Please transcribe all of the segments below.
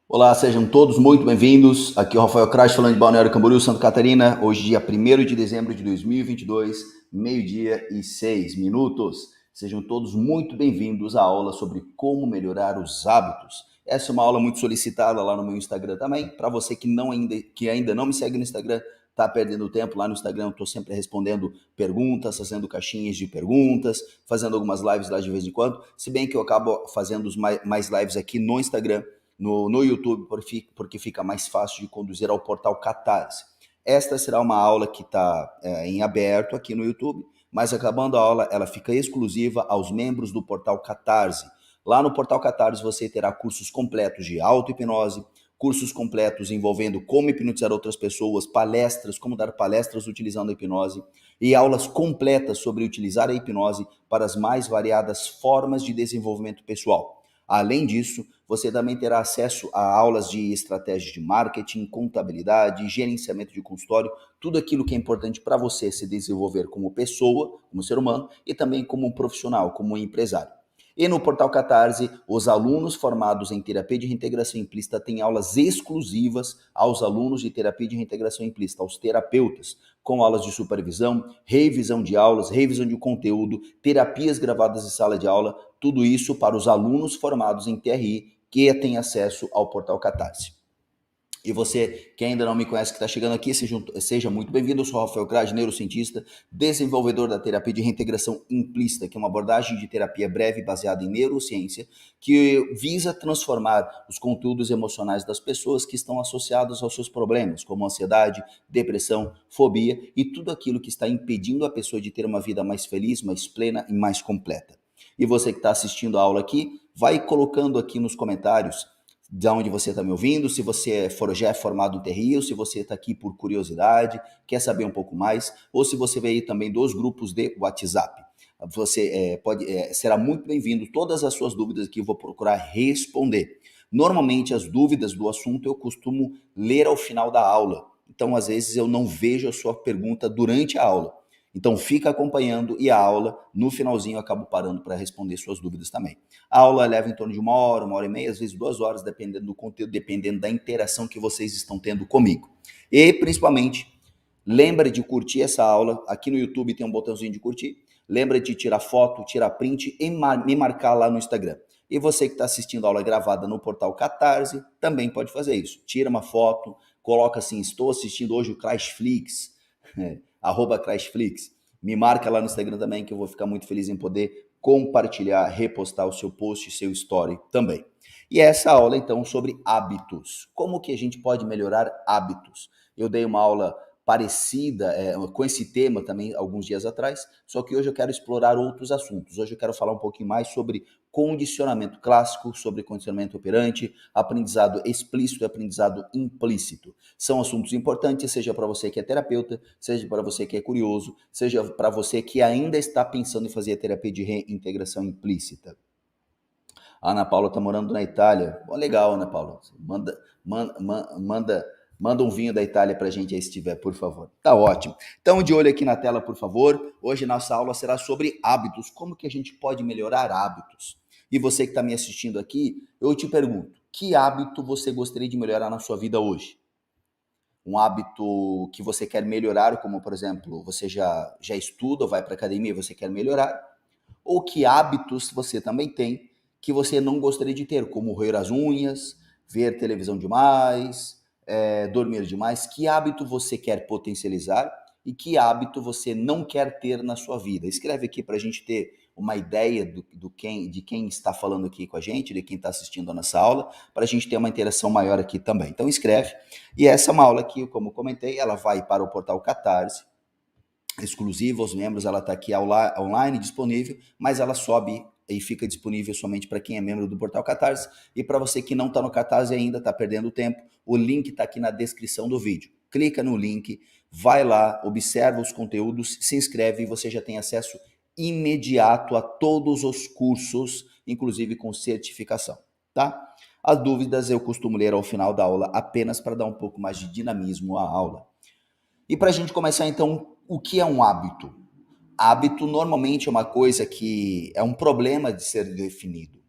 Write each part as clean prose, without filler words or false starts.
Olá, sejam todos muito bem-vindos. Aqui é o Rafael Crash falando de Balneário Camboriú, Santa Catarina. Hoje, dia 1º de dezembro de 2022, meio-dia e 6 minutos. Sejam todos muito bem-vindos à aula sobre como melhorar os hábitos. Essa é uma aula muito solicitada lá no meu Instagram também. Para você que ainda não me segue no Instagram, está perdendo tempo lá no Instagram. Eu estou sempre respondendo perguntas, fazendo caixinhas de perguntas, fazendo algumas lives lá de vez em quando. Se bem que eu acabo fazendo mais lives aqui no Instagram, no YouTube, porque fica mais fácil de conduzir ao portal Catarse. Esta será uma aula que está em aberto aqui no YouTube, mas acabando a aula, ela fica exclusiva aos membros do portal Catarse. Lá no portal Catarse você terá cursos completos de auto-hipnose, cursos completos envolvendo como hipnotizar outras pessoas, palestras, como dar palestras utilizando a hipnose e aulas completas sobre utilizar a hipnose para as mais variadas formas de desenvolvimento pessoal. Além disso, você também terá acesso a aulas de estratégias de marketing, contabilidade, gerenciamento de consultório, tudo aquilo que é importante para você se desenvolver como pessoa, como ser humano e também como um profissional, como um empresário. E no portal Catarse, os alunos formados em terapia de reintegração implícita têm aulas exclusivas aos alunos de terapia de reintegração implícita, aos terapeutas, com aulas de supervisão, revisão de aulas, revisão de conteúdo, terapias gravadas em sala de aula, tudo isso para os alunos formados em TRI que têm acesso ao portal Catarse. E você que ainda não me conhece, que está chegando aqui, seja muito bem-vindo. Eu sou Rafael Crash, neurocientista, desenvolvedor da terapia de reintegração implícita, que é uma abordagem de terapia breve baseada em neurociência, que visa transformar os conteúdos emocionais das pessoas que estão associados aos seus problemas, como ansiedade, depressão, fobia e tudo aquilo que está impedindo a pessoa de ter uma vida mais feliz, mais plena e mais completa. E você que está assistindo a aula aqui, vai colocando aqui nos comentários de onde você está me ouvindo, se você já é formado em TRI, ou se você está aqui por curiosidade, quer saber um pouco mais, ou se você veio também dos grupos de WhatsApp. Você será muito bem-vindo. Todas as suas dúvidas aqui eu vou procurar responder. Normalmente as dúvidas do assunto eu costumo ler ao final da aula. Então, às vezes, eu não vejo a sua pergunta durante a aula. Então, fica acompanhando e a aula, no finalzinho, eu acabo parando para responder suas dúvidas também. A aula leva em torno de 1 hora e meia, às vezes 2 horas, dependendo do conteúdo, dependendo da interação que vocês estão tendo comigo. E, principalmente, lembra de curtir essa aula. Aqui no YouTube tem um botãozinho de curtir. Lembra de tirar foto, tirar print e me marcar lá no Instagram. E você que está assistindo a aula gravada no portal Catarse, também pode fazer isso. Tira uma foto, coloca assim, estou assistindo hoje o Crashflix, @Crashflix. Me marca lá no Instagram também, que eu vou ficar muito feliz em poder compartilhar, repostar o seu post, seu story também. E essa aula, então, sobre hábitos. Como que a gente pode melhorar hábitos? Eu dei uma aula parecida com esse tema também alguns dias atrás, só que hoje eu quero explorar outros assuntos. Hoje eu quero falar um pouquinho mais sobre condicionamento clássico, sobre condicionamento operante, aprendizado explícito e aprendizado implícito. São assuntos importantes, seja para você que é terapeuta, seja para você que é curioso, seja para você que ainda está pensando em fazer a terapia de reintegração implícita. A Ana Paula está morando na Itália. Oh, legal, Ana Paula. Manda um vinho da Itália para a gente aí se tiver, por favor. Tá ótimo. Então, de olho aqui na tela, por favor. Hoje nossa aula será sobre hábitos. Como que a gente pode melhorar hábitos? E você que está me assistindo aqui, eu te pergunto, que hábito você gostaria de melhorar na sua vida hoje? Um hábito que você quer melhorar, como, por exemplo, você já estuda ou vai para academia e você quer melhorar? Ou que hábitos você também tem que você não gostaria de ter, como roer as unhas, ver televisão demais, dormir demais? Que hábito você quer potencializar e que hábito você não quer ter na sua vida? Escreve aqui para a gente ter uma ideia de quem está falando aqui com a gente, de quem está assistindo a nossa aula, para a gente ter uma interação maior aqui também. Então escreve. E essa é uma aula aqui, como comentei, ela vai para o portal Catarse, exclusiva aos membros, ela está aqui online disponível, mas ela sobe e fica disponível somente para quem é membro do portal Catarse. E para você que não está no Catarse ainda, está perdendo tempo, o link está aqui na descrição do vídeo. Clica no link, vai lá, observa os conteúdos, se inscreve e você já tem acesso imediato a todos os cursos, inclusive com certificação, tá? As dúvidas eu costumo ler ao final da aula apenas para dar um pouco mais de dinamismo à aula. E para a gente começar então, o que é um hábito? Hábito normalmente é uma coisa que é um problema de ser definido,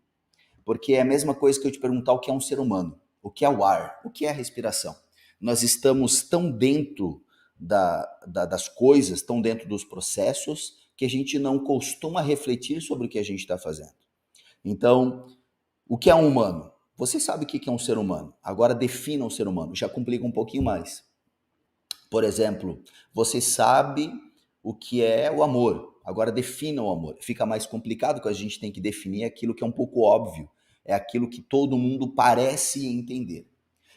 porque é a mesma coisa que eu te perguntar o que é um ser humano. O que é o ar? O que é a respiração? Nós estamos tão dentro das coisas, tão dentro dos processos, que a gente não costuma refletir sobre o que a gente está fazendo. Então, o que é um humano? Você sabe o que é um ser humano. Agora defina um ser humano. Já complica um pouquinho mais. Por exemplo, você sabe o que é o amor. Agora defina o amor. Fica mais complicado porque a gente tem que definir aquilo que é um pouco óbvio. É aquilo que todo mundo parece entender.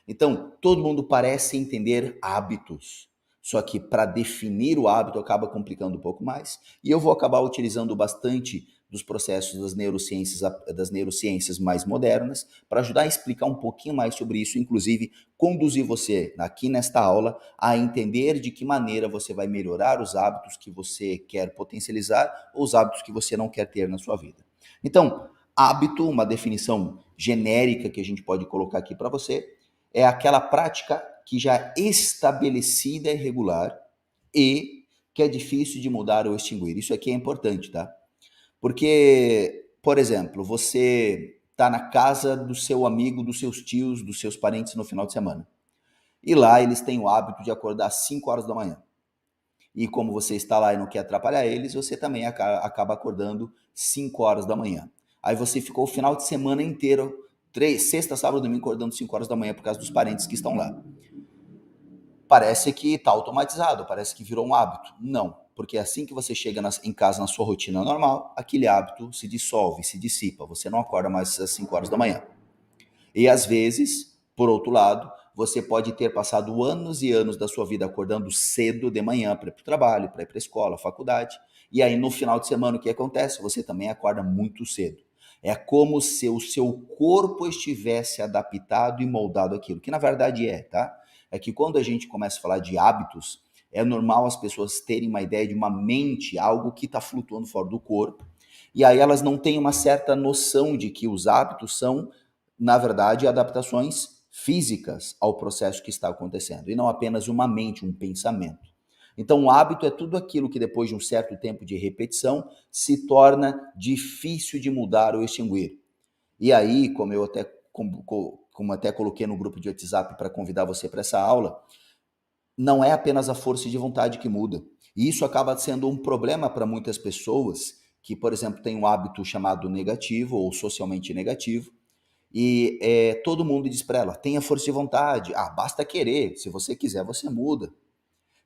Então, todo mundo parece entender hábitos. Só que para definir o hábito acaba complicando um pouco mais. E eu vou acabar utilizando bastante dos processos das neurociências mais modernas para ajudar a explicar um pouquinho mais sobre isso, inclusive conduzir você aqui nesta aula a entender de que maneira você vai melhorar os hábitos que você quer potencializar ou os hábitos que você não quer ter na sua vida. Então, hábito, uma definição genérica que a gente pode colocar aqui para você, é aquela prática que já é estabelecida e regular e que é difícil de mudar ou extinguir. Isso aqui é importante, tá? Porque, por exemplo, você está na casa do seu amigo, dos seus tios, dos seus parentes no final de semana. E lá eles têm o hábito de acordar às 5 horas da manhã. E como você está lá e não quer atrapalhar eles, você também acaba acordando 5 horas da manhã. Aí você ficou o final de semana inteiro, sexta, sábado, domingo, acordando 5 horas da manhã por causa dos parentes que estão lá. Parece que está automatizado, parece que virou um hábito. Não, porque assim que você chega em casa na sua rotina normal, aquele hábito se dissolve, se dissipa. Você não acorda mais às 5 horas da manhã. E às vezes, por outro lado, você pode ter passado anos e anos da sua vida acordando cedo de manhã para ir para o trabalho, para ir para a escola, faculdade. E aí no final de semana o que acontece? Você também acorda muito cedo. É como se o seu corpo estivesse adaptado e moldado àquilo, que na verdade é, tá? É que quando a gente começa a falar de hábitos, é normal as pessoas terem uma ideia de uma mente, algo que está flutuando fora do corpo, e aí elas não têm uma certa noção de que os hábitos são, na verdade, adaptações físicas ao processo que está acontecendo, e não apenas uma mente, um pensamento. Então, o hábito é tudo aquilo que, depois de um certo tempo de repetição, se torna difícil de mudar ou extinguir. E aí, como até coloquei no grupo de WhatsApp para convidar você para essa aula, não é apenas a força de vontade que muda. E isso acaba sendo um problema para muitas pessoas que, por exemplo, têm um hábito chamado negativo ou socialmente negativo, e todo mundo diz para ela, tenha força de vontade, basta querer, se você quiser você muda.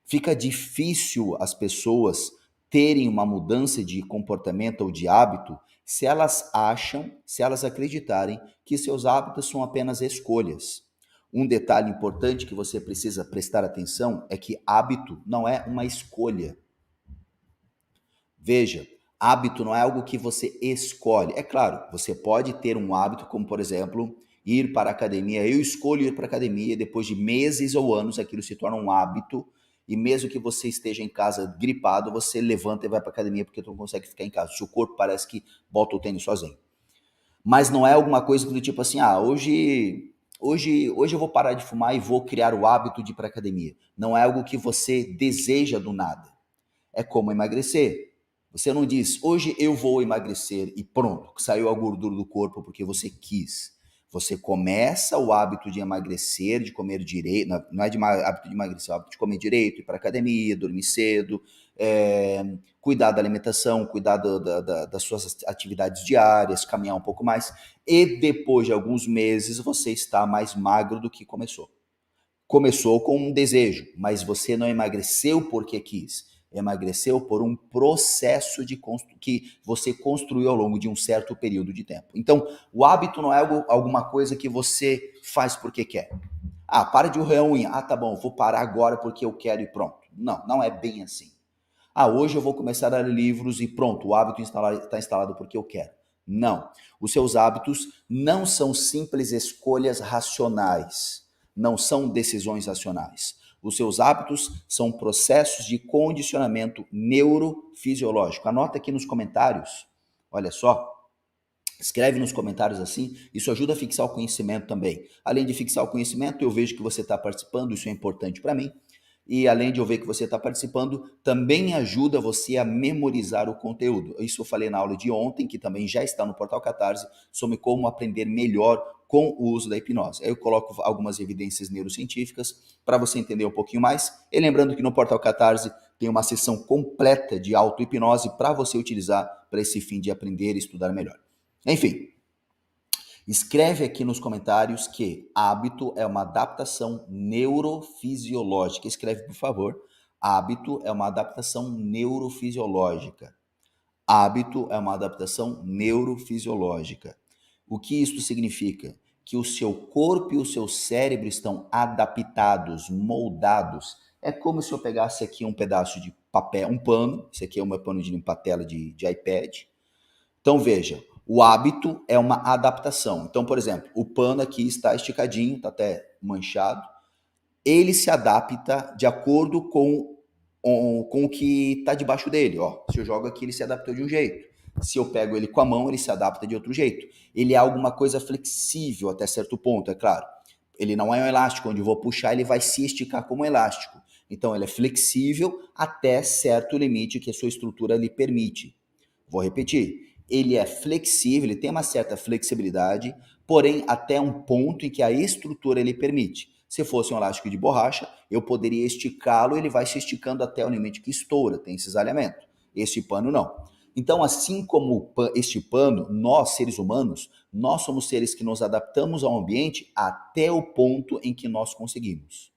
Fica difícil as pessoas terem uma mudança de comportamento ou de hábito se elas acreditarem que seus hábitos são apenas escolhas. Um detalhe importante que você precisa prestar atenção é que hábito não é uma escolha. Veja, hábito não é algo que você escolhe. É claro, você pode ter um hábito como, por exemplo, ir para a academia. Eu escolho ir para a academia e depois de meses ou anos aquilo se torna um hábito. E mesmo que você esteja em casa gripado, você levanta e vai para a academia porque tu não consegue ficar em casa. O seu corpo parece que bota o tênis sozinho. Mas não é alguma coisa do tipo assim, hoje eu vou parar de fumar e vou criar o hábito de ir para a academia. Não é algo que você deseja do nada. É como emagrecer. Você não diz, hoje eu vou emagrecer e pronto, saiu a gordura do corpo porque você quis. Você começa o hábito de emagrecer, de comer direito, não é de hábito de emagrecer, é o hábito de comer direito, ir para a academia, dormir cedo, cuidar da alimentação, cuidar das suas atividades diárias, caminhar um pouco mais, e depois de alguns meses você está mais magro do que começou. Começou com um desejo, mas você não emagreceu porque quis. Emagreceu por um processo que você construiu ao longo de um certo período de tempo. Então, o hábito não é alguma coisa que você faz porque quer. Para de roer a unha. Tá bom, vou parar agora porque eu quero e pronto. Não, não é bem assim. Hoje eu vou começar a ler livros e pronto, o hábito está instalado porque eu quero. Não. Os seus hábitos não são simples escolhas racionais. Não são decisões racionais. Os seus hábitos são processos de condicionamento neurofisiológico. Anota aqui nos comentários. Olha só. Escreve nos comentários assim, isso ajuda a fixar o conhecimento também. Além de fixar o conhecimento, eu vejo que você está participando, isso é importante para mim. e além de eu ver que você está participando, também ajuda você a memorizar o conteúdo. Isso eu falei na aula de ontem, que também já está no Portal Catarse, sobre como aprender melhor com o uso da hipnose. Aí eu coloco algumas evidências neurocientíficas para você entender um pouquinho mais. E lembrando que no Portal Catarse tem uma sessão completa de auto-hipnose para você utilizar para esse fim de aprender e estudar melhor. Enfim, escreve aqui nos comentários que hábito é uma adaptação neurofisiológica. Escreve, por favor. Hábito é uma adaptação neurofisiológica. Hábito é uma adaptação neurofisiológica. O que isso significa? Que o seu corpo e o seu cérebro estão adaptados, moldados. É como se eu pegasse aqui um pedaço de papel, um pano. Esse aqui é um pano de limpar tela de iPad. Então veja, o hábito é uma adaptação. Então, por exemplo, o pano aqui está esticadinho, está até manchado. Ele se adapta de acordo com o que está debaixo dele. Ó, se eu jogo aqui, ele se adaptou de um jeito. Se eu pego ele com a mão, ele se adapta de outro jeito. Ele é alguma coisa flexível até certo ponto, é claro. Ele não é um elástico, onde eu vou puxar, ele vai se esticar como um elástico. Então, ele é flexível até certo limite que a sua estrutura lhe permite. Vou repetir. Ele é flexível, ele tem uma certa flexibilidade, porém até um ponto em que a estrutura lhe permite. Se fosse um elástico de borracha, eu poderia esticá-lo, ele vai se esticando até o limite que estoura, tem cisalhamento. Este pano não. Então, assim como este pano, nós, seres humanos, nós somos seres que nos adaptamos ao ambiente até o ponto em que nós conseguimos.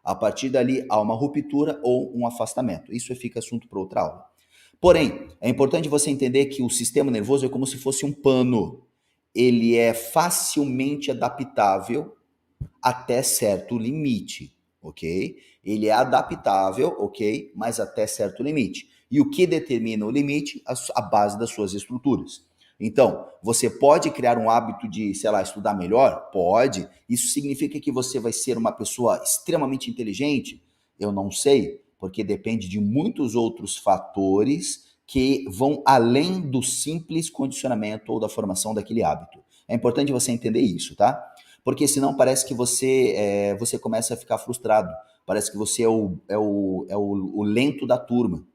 A partir dali, há uma ruptura ou um afastamento. Isso fica assunto para outra aula. Porém, é importante você entender que o sistema nervoso é como se fosse um pano. Ele é facilmente adaptável até certo limite, ok? Ele é adaptável, ok? Mas até certo limite. E o que determina o limite? A base das suas estruturas. Então, você pode criar um hábito de, sei lá, estudar melhor? Pode. Isso significa que você vai ser uma pessoa extremamente inteligente? Eu não sei, porque depende de muitos outros fatores que vão além do simples condicionamento ou da formação daquele hábito. É importante você entender isso, tá? Porque senão parece que você começa a ficar frustrado. Parece que você é o lento da turma.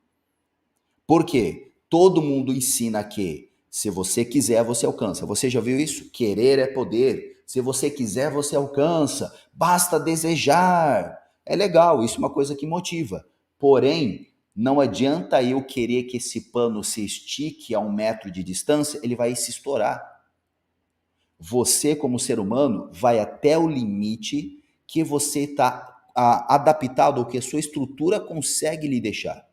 Por quê? Todo mundo ensina que se você quiser, você alcança. Você já viu isso? Querer é poder. Se você quiser, você alcança. Basta desejar. É legal, isso é uma coisa que motiva. Porém, não adianta eu querer que esse pano se estique a 1 metro de distância, ele vai se estourar. Você, como ser humano, vai até o limite que você está adaptado ou que a sua estrutura consegue lhe deixar.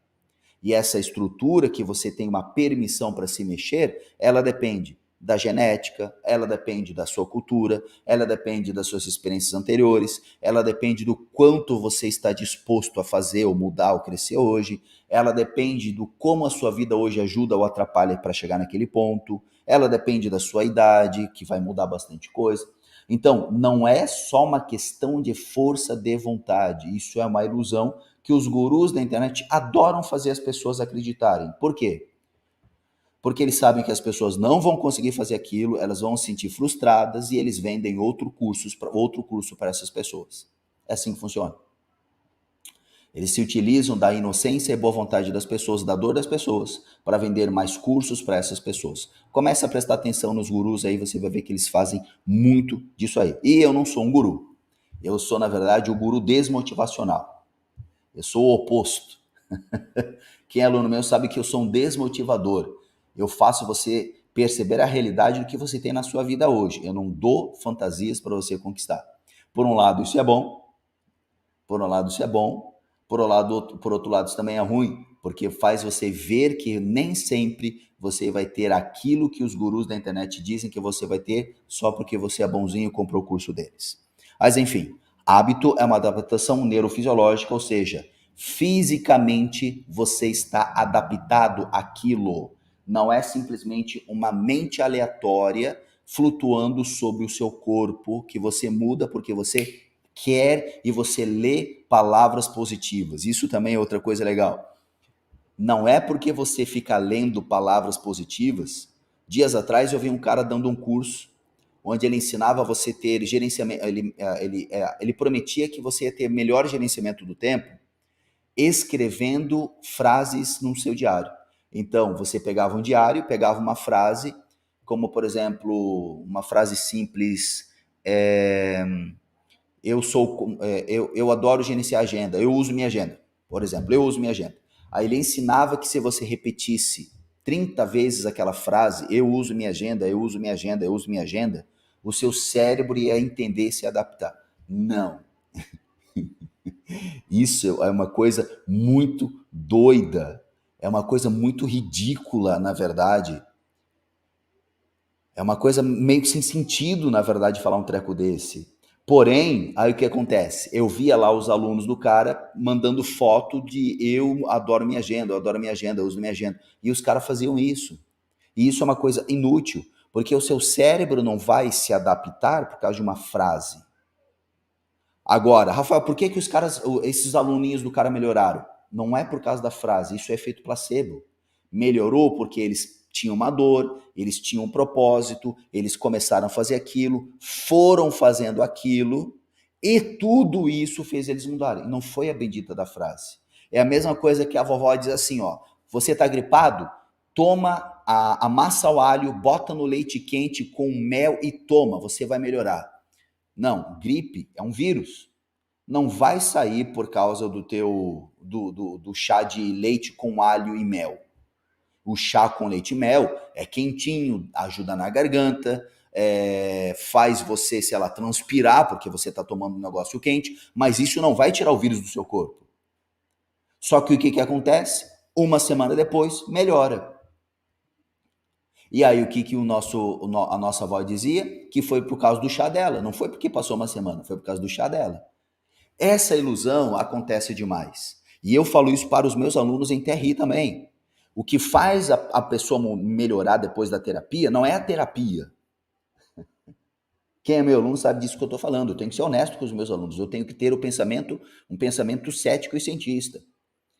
E essa estrutura que você tem uma permissão para se mexer, ela depende da genética, ela depende da sua cultura, ela depende das suas experiências anteriores, ela depende do quanto você está disposto a fazer ou mudar ou crescer hoje, ela depende do como a sua vida hoje ajuda ou atrapalha para chegar naquele ponto, ela depende da sua idade, que vai mudar bastante coisa. Então, não é só uma questão de força de vontade, isso é uma ilusão que os gurus da internet adoram fazer as pessoas acreditarem. Por quê? Porque eles sabem que as pessoas não vão conseguir fazer aquilo, elas vão se sentir frustradas e eles vendem outro curso para essas pessoas. É assim que funciona. Eles se utilizam da inocência e boa vontade das pessoas, da dor das pessoas, para vender mais cursos para essas pessoas. Comece a prestar atenção nos gurus aí, você vai ver que eles fazem muito disso aí. E eu não sou um guru. Eu sou, na verdade, o guru desmotivacional. Eu sou o oposto. Quem é aluno meu sabe que eu sou um desmotivador. Eu faço você perceber a realidade do que você tem na sua vida hoje. Eu não dou fantasias para você conquistar. Por um lado, isso é bom. Por um lado, isso é bom. Por outro lado, isso também é ruim, porque faz você ver que nem sempre você vai ter aquilo que os gurus da internet dizem que você vai ter só porque você é bonzinho e comprou o curso deles. Mas enfim, hábito é uma adaptação neurofisiológica, ou seja, fisicamente você está adaptado àquilo. Não é simplesmente uma mente aleatória flutuando sobre o seu corpo que você muda porque você quer e você lê palavras positivas. Isso também é outra coisa legal. Não é porque você fica lendo palavras positivas. Dias atrás eu vi um cara dando um curso onde ele ensinava você ter gerenciamento, ele prometia que você ia ter melhor gerenciamento do tempo escrevendo frases no seu diário. Então, você pegava um diário, pegava uma frase, como, por exemplo, uma frase simples, é, eu adoro gerenciar agenda, eu uso minha agenda, por exemplo, eu uso minha agenda. Aí ele ensinava que se você repetisse 30 vezes aquela frase, eu uso minha agenda, eu uso minha agenda, eu uso minha agenda, o seu cérebro ia entender e se adaptar. Não. Isso é uma coisa muito doida, é uma coisa muito ridícula, na verdade. É uma coisa meio que sem sentido, na verdade, falar um treco desse. Porém, aí o que acontece? Eu via lá os alunos do cara mandando foto de eu adoro minha agenda, eu adoro minha agenda, eu uso minha agenda. E os caras faziam isso. E isso é uma coisa inútil, porque o seu cérebro não vai se adaptar por causa de uma frase. Agora, Rafael, por que os caras, esses aluninhos do cara melhoraram? Não é por causa da frase, isso é efeito placebo. Melhorou porque eles tinham uma dor, eles tinham um propósito, eles começaram a fazer aquilo, foram fazendo aquilo, e tudo isso fez eles mudarem. Não foi a bendita da frase. É a mesma coisa que a vovó diz assim, ó, você tá gripado? Toma a massa ao alho, bota no leite quente com mel e toma, você vai melhorar. Não, gripe é um vírus. Não vai sair por causa do chá de leite com alho e mel. O chá com leite e mel é quentinho, ajuda na garganta, faz você, sei lá, transpirar porque você está tomando um negócio quente, mas isso não vai tirar o vírus do seu corpo. Só que o que acontece? Uma semana depois, melhora. E aí o que a nossa avó dizia? Que foi por causa do chá dela. Não foi porque passou uma semana, foi por causa do chá dela. Essa ilusão acontece demais. E eu falo isso para os meus alunos em TRI também. O que faz a pessoa melhorar depois da terapia não é a terapia. Quem é meu aluno sabe disso que eu estou falando. Eu tenho que ser honesto com os meus alunos. Eu tenho que ter um pensamento cético e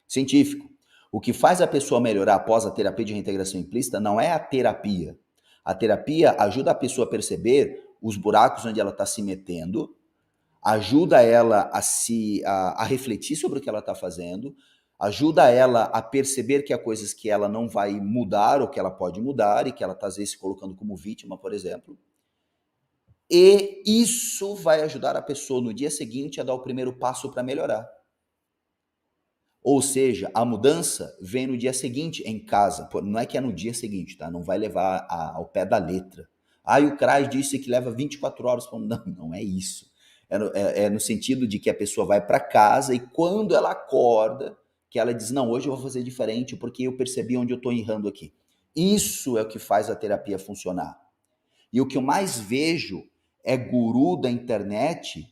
científico. O que faz a pessoa melhorar após a terapia de reintegração implícita não é a terapia. A terapia ajuda a pessoa a perceber os buracos onde ela está se metendo, ajuda ela a refletir sobre o que ela está fazendo, ajuda ela a perceber que há coisas que ela não vai mudar ou que ela pode mudar e que ela está, às vezes, se colocando como vítima, por exemplo. E isso vai ajudar a pessoa no dia seguinte a dar o primeiro passo para melhorar. Ou seja, a mudança vem no dia seguinte em casa. Não é que é no dia seguinte, tá? Não vai levar ao pé da letra. Aí o CRAS disse que leva 24 horas para mudar. Não é isso. É no sentido de que a pessoa vai para casa e quando ela acorda, que ela diz, não, hoje eu vou fazer diferente porque eu percebi onde eu estou errando aqui. Isso é o que faz a terapia funcionar. E o que eu mais vejo é guru da internet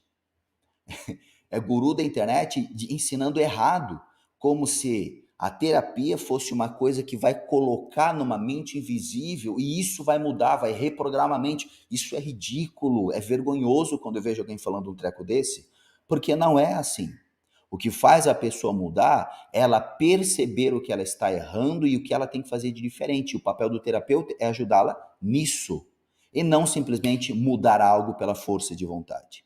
ensinando errado, como se a terapia fosse uma coisa que vai colocar numa mente invisível e isso vai mudar, vai reprogramar a mente. Isso é ridículo, é vergonhoso quando eu vejo alguém falando um treco desse, porque não é assim. O que faz a pessoa mudar é ela perceber o que ela está errando e o que ela tem que fazer de diferente. O papel do terapeuta é ajudá-la nisso, e não simplesmente mudar algo pela força de vontade.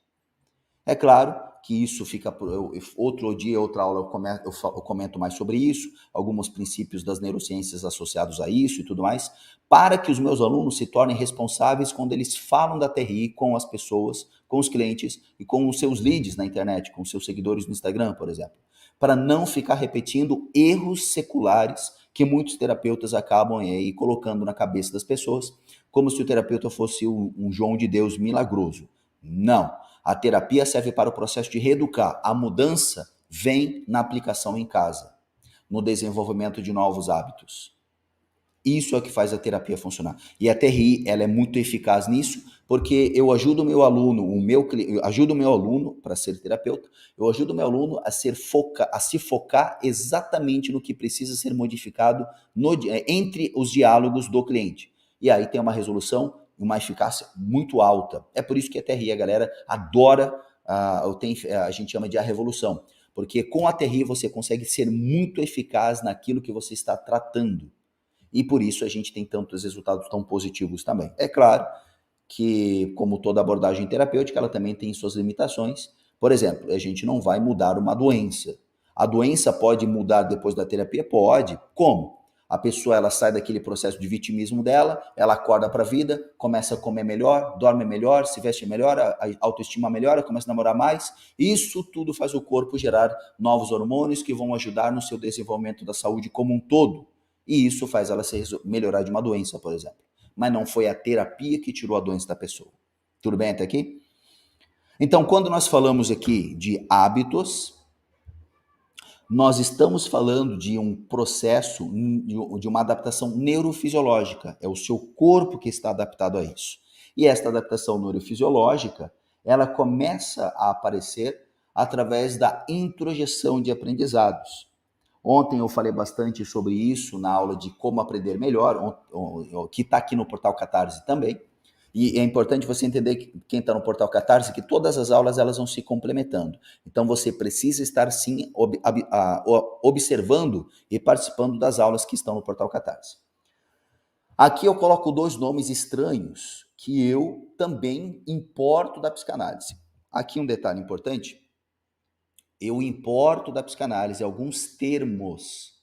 É claro que isso fica por outro dia, outra aula eu comento mais sobre isso, alguns princípios das neurociências associados a isso e tudo mais, para que os meus alunos se tornem responsáveis quando eles falam da TRI com as pessoas, com os clientes e com os seus leads na internet, com os seus seguidores no Instagram, por exemplo, para não ficar repetindo erros seculares que muitos terapeutas acabam aí colocando na cabeça das pessoas, como se o terapeuta fosse um João de Deus milagroso. Não. A terapia serve para o processo de reeducar. A mudança vem na aplicação em casa, no desenvolvimento de novos hábitos. Isso é o que faz a terapia funcionar. E a TRI, ela é muito eficaz nisso, porque eu ajudo o meu aluno, eu ajudo o meu aluno para ser terapeuta, eu ajudo o meu aluno a se focar exatamente no que precisa ser modificado entre os diálogos do cliente. E aí tem uma resolução, uma eficácia muito alta. É por isso que a TRI, a galera adora, a gente chama de a revolução, porque com a TRI você consegue ser muito eficaz naquilo que você está tratando. E por isso a gente tem tantos resultados tão positivos também. É claro que, como toda abordagem terapêutica, ela também tem suas limitações. Por exemplo, a gente não vai mudar uma doença. A doença pode mudar depois da terapia? Pode. Como? A pessoa ela sai daquele processo de vitimismo dela, ela acorda para a vida, começa a comer melhor, dorme melhor, se veste melhor, a autoestima melhora, começa a namorar mais. Isso tudo faz o corpo gerar novos hormônios que vão ajudar no seu desenvolvimento da saúde como um todo. E isso faz ela se melhorar de uma doença, por exemplo. Mas não foi a terapia que tirou a doença da pessoa. Tudo bem até aqui? Então, quando nós falamos aqui de hábitos, nós estamos falando de um processo, de uma adaptação neurofisiológica. É o seu corpo que está adaptado a isso. E esta adaptação neurofisiológica, ela começa a aparecer através da introjeção de aprendizados. Ontem eu falei bastante sobre isso na aula de como aprender melhor, que está aqui no Portal Catarse também. E é importante você entender, que quem está no Portal Catarse, que todas as aulas elas vão se complementando. Então você precisa estar sim observando e participando das aulas que estão no Portal Catarse. Aqui eu coloco dois nomes estranhos que eu também importo da psicanálise. Aqui um detalhe importante. Eu importo da psicanálise alguns termos,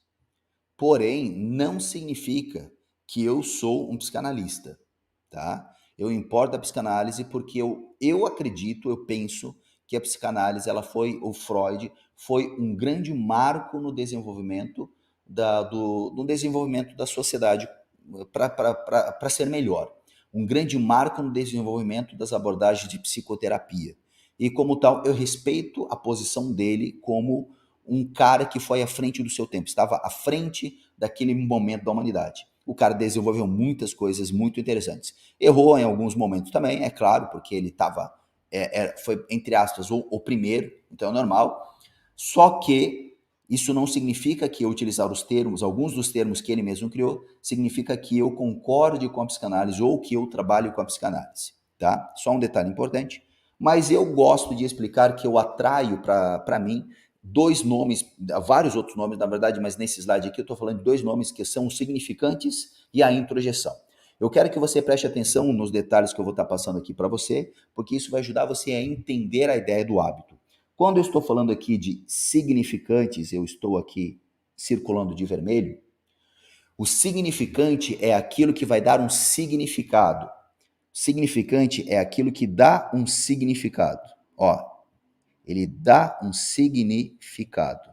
porém não significa que eu sou um psicanalista, tá? Eu importo da psicanálise porque eu acredito, eu penso que a psicanálise, o Freud foi um grande marco no desenvolvimento do desenvolvimento da sociedade para ser melhor. Um grande marco no desenvolvimento das abordagens de psicoterapia. E como tal, eu respeito a posição dele como um cara que foi à frente do seu tempo, estava à frente daquele momento da humanidade. O cara desenvolveu muitas coisas muito interessantes. Errou em alguns momentos também, é claro, porque ele estava, foi, entre aspas, o primeiro, então é normal. Só que isso não significa que eu utilizar os termos, alguns dos termos que ele mesmo criou, significa que eu concorde com a psicanálise ou que eu trabalho com a psicanálise, tá? Só um detalhe importante. Mas eu gosto de explicar que eu atraio para mim dois nomes, vários outros nomes, na verdade, mas nesse slide aqui eu estou falando de dois nomes que são os significantes e a introjeção. Eu quero que você preste atenção nos detalhes que eu vou estar passando aqui para você, porque isso vai ajudar você a entender a ideia do hábito. Quando eu estou falando aqui de significantes, eu estou aqui circulando de vermelho, o significante é aquilo que vai dar um significado. Significante é aquilo que dá um significado. Ó, ele dá um significado.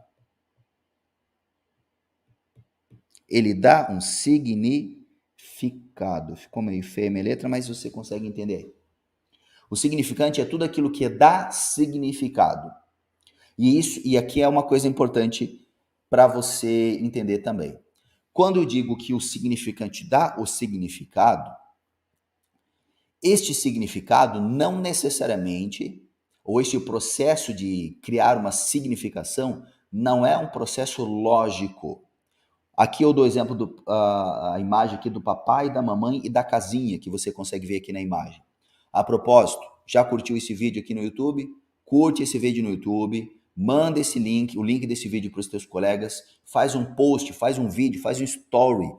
Ele dá um significado. Ficou meio feia a minha letra, mas você consegue entender. O significante é tudo aquilo que dá significado. E aqui é uma coisa importante para você entender também. Quando eu digo que o significante dá o significado, este significado não necessariamente, ou este processo de criar uma significação, não é um processo lógico. Aqui eu dou exemplo a imagem aqui do papai, da mamãe e da casinha, que você consegue ver aqui na imagem. A propósito, já curtiu esse vídeo aqui no YouTube? Curte esse vídeo no YouTube, manda esse link, o link desse vídeo para os teus colegas, faz um post, faz um vídeo, faz um story,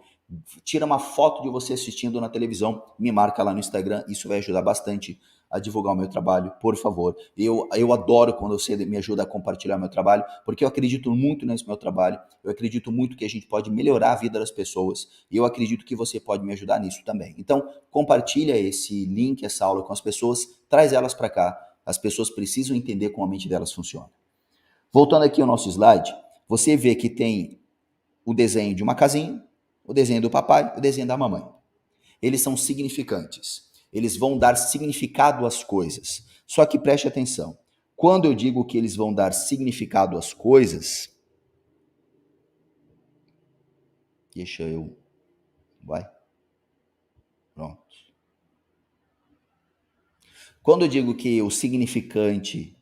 tira uma foto de você assistindo na televisão, me marca lá no Instagram, isso vai ajudar bastante a divulgar o meu trabalho, por favor. Eu adoro quando você me ajuda a compartilhar meu trabalho, porque eu acredito muito nesse meu trabalho, eu acredito muito que a gente pode melhorar a vida das pessoas, e eu acredito que você pode me ajudar nisso também. Então, compartilha esse link, essa aula com as pessoas, traz elas para cá. As pessoas precisam entender como a mente delas funciona. Voltando aqui ao nosso slide, você vê que tem o desenho de uma casinha, o desenho do papai, o desenho da mamãe. Eles são significantes. Eles vão dar significado às coisas. Só que preste atenção. Quando eu digo que eles vão dar significado às coisas, deixa eu... Vai. Pronto. Quando eu digo que o significante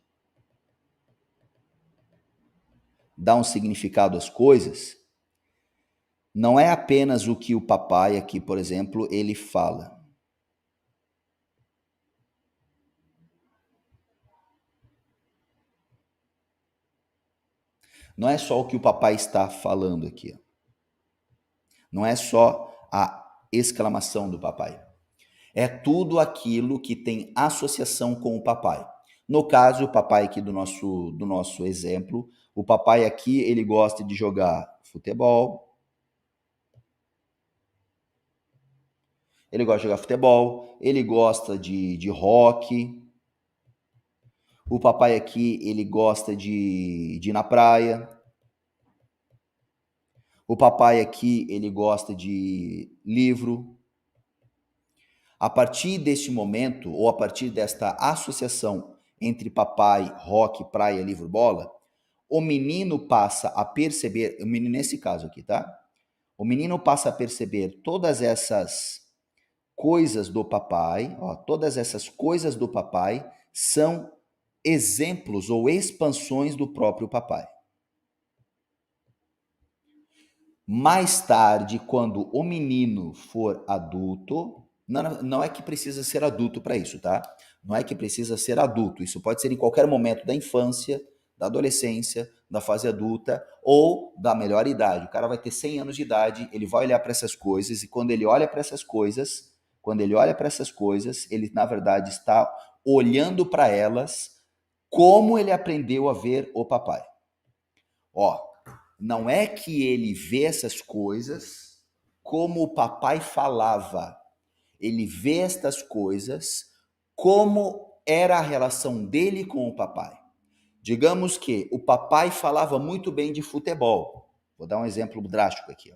dá um significado às coisas, não é apenas o que o papai aqui, por exemplo, ele fala. Não é só o que o papai está falando aqui. Não é só a exclamação do papai. É tudo aquilo que tem associação com o papai. No caso, o papai aqui do nosso exemplo, o papai aqui, ele gosta de jogar futebol, ele gosta de rock, o papai aqui, ele gosta de ir na praia, o papai aqui, ele gosta de livro. A partir deste momento, ou a partir desta associação entre papai, rock, praia, livro, bola, o menino passa a perceber, o menino nesse caso aqui, tá? O menino passa a perceber todas essas coisas do papai, ó, todas essas coisas do papai são exemplos ou expansões do próprio papai. Mais tarde, quando o menino for adulto, não é que precisa ser adulto para isso, tá? Não é que precisa ser adulto. Isso pode ser em qualquer momento da infância, da adolescência, da fase adulta ou da melhor idade. O cara vai ter 100 anos de idade, ele vai olhar para essas coisas e quando ele olha para essas coisas, ele na verdade está olhando para elas como ele aprendeu a ver o papai. Ó, não é que ele vê essas coisas como o papai falava. Ele vê estas coisas como era a relação dele com o papai. Digamos que o papai falava muito bem de futebol. Vou dar um exemplo drástico aqui. Ó.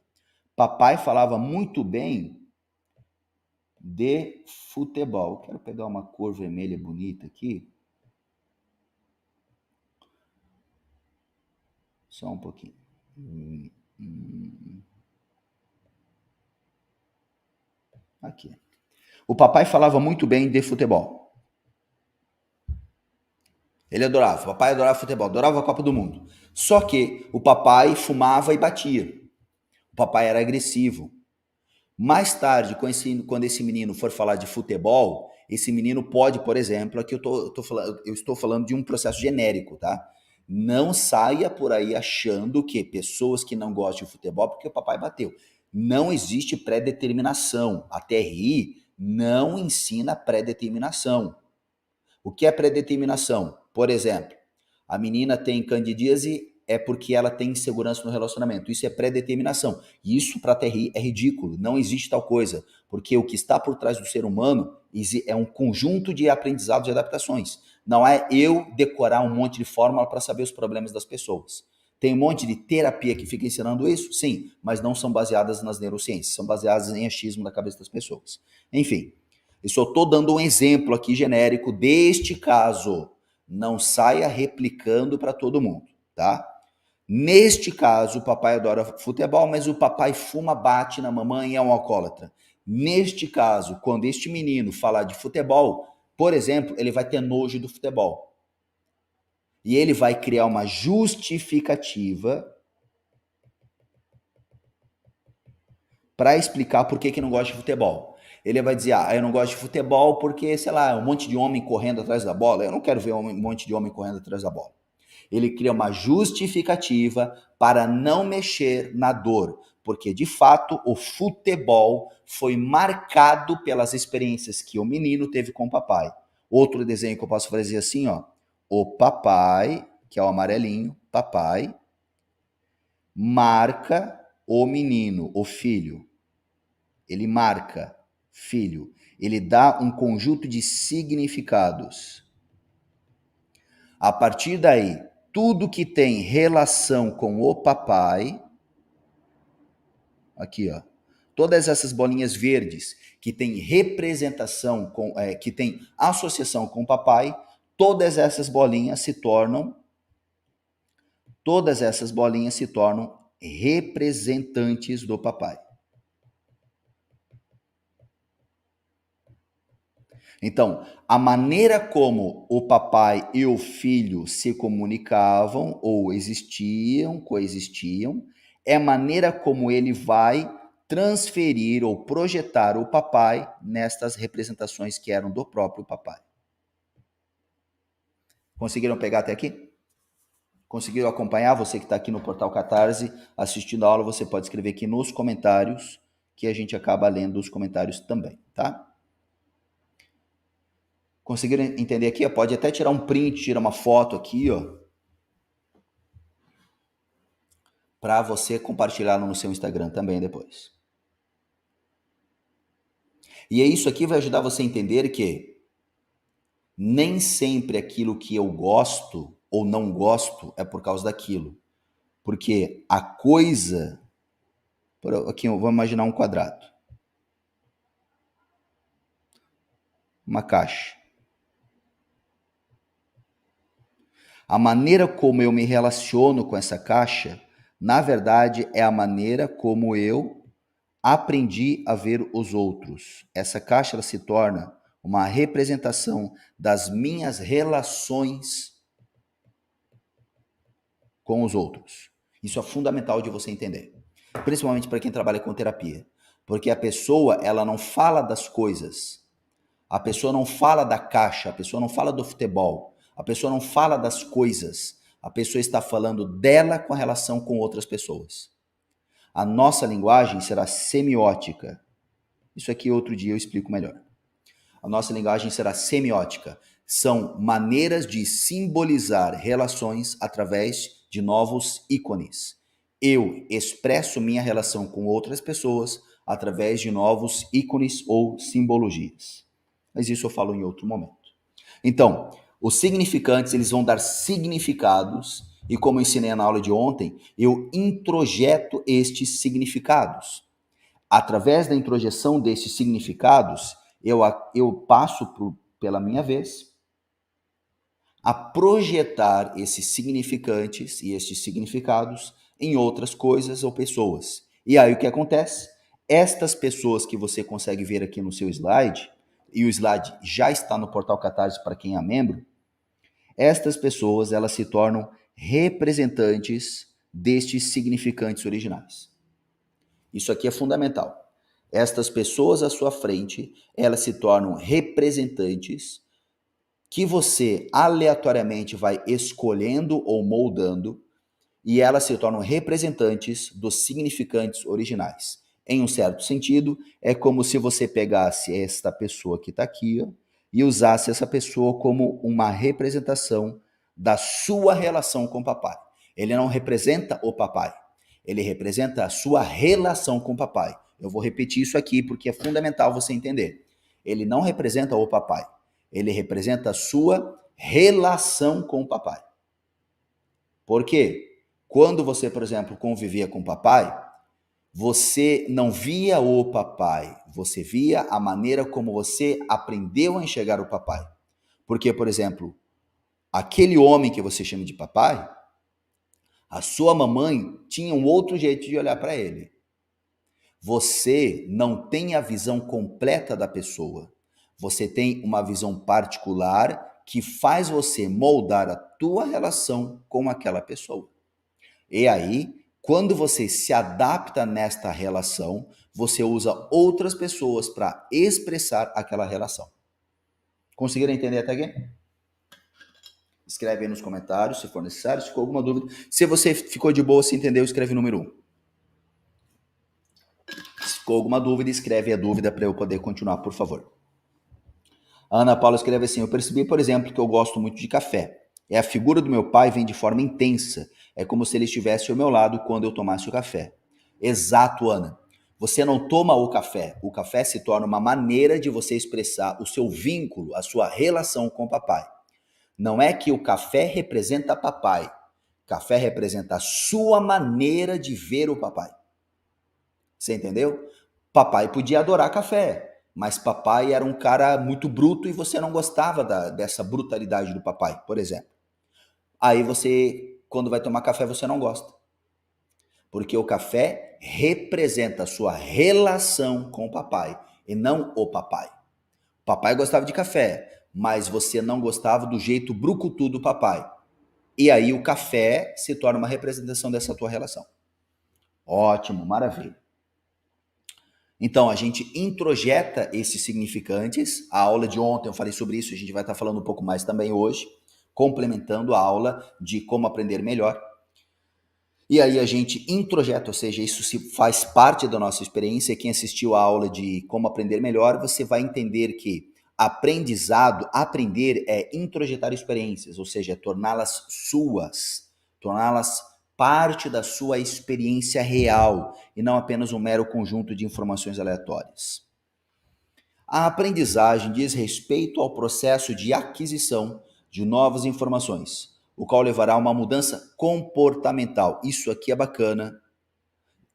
Papai falava muito bem de futebol. Quero pegar uma cor vermelha bonita aqui. Só um pouquinho. Aqui. O papai falava muito bem de futebol. Ele adorava, o papai adorava futebol, adorava a Copa do Mundo. Só que o papai fumava e batia. O papai era agressivo. Mais tarde, quando esse menino for falar de futebol, esse menino pode, por exemplo, aqui eu estou falando de um processo genérico, tá? Não saia por aí achando que pessoas que não gostam de futebol porque o papai bateu. Não existe pré-determinação. A TRI não ensina pré-determinação. O que é pré-determinação? Por exemplo, a menina tem candidíase é porque ela tem insegurança no relacionamento. Isso é pré-determinação. E isso para a TRI é ridículo. Não existe tal coisa. Porque o que está por trás do ser humano é um conjunto de aprendizados e adaptações. Não é eu decorar um monte de fórmula para saber os problemas das pessoas. Tem um monte de terapia que fica ensinando isso? Sim, mas não são baseadas nas neurociências, são baseadas em achismo da cabeça das pessoas. Enfim, eu só estou dando um exemplo aqui genérico deste caso. Não saia replicando para todo mundo, tá? Neste caso, o papai adora futebol, mas o papai fuma, bate na mamãe e é um alcoólatra. Neste caso, quando este menino falar de futebol, por exemplo, ele vai ter nojo do futebol. E ele vai criar uma justificativa para explicar por que não gosta de futebol. Ele vai dizer, eu não gosto de futebol porque, sei lá, um monte de homem correndo atrás da bola. Eu não quero ver um monte de homem correndo atrás da bola. Ele cria uma justificativa para não mexer na dor, porque de fato o futebol foi marcado pelas experiências que o menino teve com o papai. Outro desenho que eu posso fazer assim, ó, o papai, que é o amarelinho, papai, marca o menino, o filho. Ele marca filho. Ele dá um conjunto de significados. A partir daí, tudo que tem relação com o papai, aqui ó, todas essas bolinhas verdes que tem representação que tem associação com o papai, todas essas bolinhas se tornam representantes do papai. Então, a maneira como o papai e o filho se comunicavam ou existiam, coexistiam, é a maneira como ele vai transferir ou projetar o papai nestas representações que eram do próprio papai. Conseguiram pegar até aqui? Conseguiram acompanhar? Você que está aqui no Portal Catarse assistindo a aula, você pode escrever aqui nos comentários que a gente acaba lendo os comentários também, tá? Conseguiram entender aqui? Pode até tirar um print, tirar uma foto aqui, ó, para você compartilhar no seu Instagram também depois. E isso aqui vai ajudar você a entender que nem sempre aquilo que eu gosto ou não gosto é por causa daquilo. Porque a coisa... Aqui, vamos imaginar um quadrado. Uma caixa. A maneira como eu me relaciono com essa caixa, na verdade, é a maneira como eu aprendi a ver os outros. Essa caixa ela se torna uma representação das minhas relações com os outros. Isso é fundamental de você entender, principalmente para quem trabalha com terapia, porque a pessoa ela não fala das coisas, a pessoa não fala da caixa, a pessoa não fala do futebol, a pessoa não fala das coisas, a pessoa está falando dela com a relação com outras pessoas. A nossa linguagem será semiótica. Isso aqui outro dia eu explico melhor. A nossa linguagem será semiótica. São maneiras de simbolizar relações através de novos ícones. Eu expresso minha relação com outras pessoas através de novos ícones ou simbologias. Mas isso eu falo em outro momento. Então, os significantes, eles vão dar significados e como eu ensinei na aula de ontem, eu introjeto estes significados. Através da introjeção desses significados, eu passo pela minha vez a projetar esses significantes e estes significados em outras coisas ou pessoas. E aí o que acontece? Estas pessoas que você consegue ver aqui no seu slide, e o slide já está no portal Catarse para quem é membro, estas pessoas elas se tornam representantes destes significantes originais. Isso aqui é fundamental. Estas pessoas à sua frente, elas se tornam representantes que você aleatoriamente vai escolhendo ou moldando e elas se tornam representantes dos significantes originais. Em um certo sentido, é como se você pegasse esta pessoa que está aqui ó, e usasse essa pessoa como uma representação da sua relação com o papai. Ele não representa o papai, ele representa a sua relação com o papai. Eu vou repetir isso aqui porque é fundamental você entender. Ele não representa o papai, ele representa a sua relação com o papai. Por quê? Quando você, por exemplo, convivia com o papai, você não via o papai, você via a maneira como você aprendeu a enxergar o papai. Porque, por exemplo, aquele homem que você chama de papai, a sua mamãe tinha um outro jeito de olhar para ele. Você não tem a visão completa da pessoa. Você tem uma visão particular que faz você moldar a tua relação com aquela pessoa. E aí, quando você se adapta nesta relação, você usa outras pessoas para expressar aquela relação. Conseguiram entender até aqui? Escreve aí nos comentários se for necessário, se ficou alguma dúvida. Se você ficou de boa, se entendeu, escreve número 1. Se ficou alguma dúvida, escreve a dúvida para eu poder continuar, por favor. A Ana Paula escreve assim: eu percebi, por exemplo, que eu gosto muito de café. A figura do meu pai vem de forma intensa. É como se ele estivesse ao meu lado quando eu tomasse o café. Exato, Ana. Você não toma o café. O café se torna uma maneira de você expressar o seu vínculo, a sua relação com o papai. Não é que o café representa papai. Café representa a sua maneira de ver o papai. Você entendeu? Papai podia adorar café, mas papai era um cara muito bruto e você não gostava dessa brutalidade do papai, por exemplo. Aí você, quando vai tomar café, você não gosta. Porque o café representa a sua relação com o papai e não o papai. O papai gostava de café, mas você não gostava do jeito brucutu do papai. E aí o café se torna uma representação dessa tua relação. Ótimo, maravilha. Então, a gente introjeta esses significantes. A aula de ontem eu falei sobre isso, a gente vai estar falando um pouco mais também hoje, complementando a aula de como aprender melhor. E aí a gente introjeta, ou seja, isso se faz parte da nossa experiência. Quem assistiu a aula de como aprender melhor, você vai entender que Aprendizado, aprender é introjetar experiências, ou seja, torná-las suas, torná-las parte da sua experiência real e não apenas um mero conjunto de informações aleatórias. A aprendizagem diz respeito ao processo de aquisição de novas informações, o qual levará a uma mudança comportamental. Isso aqui é bacana.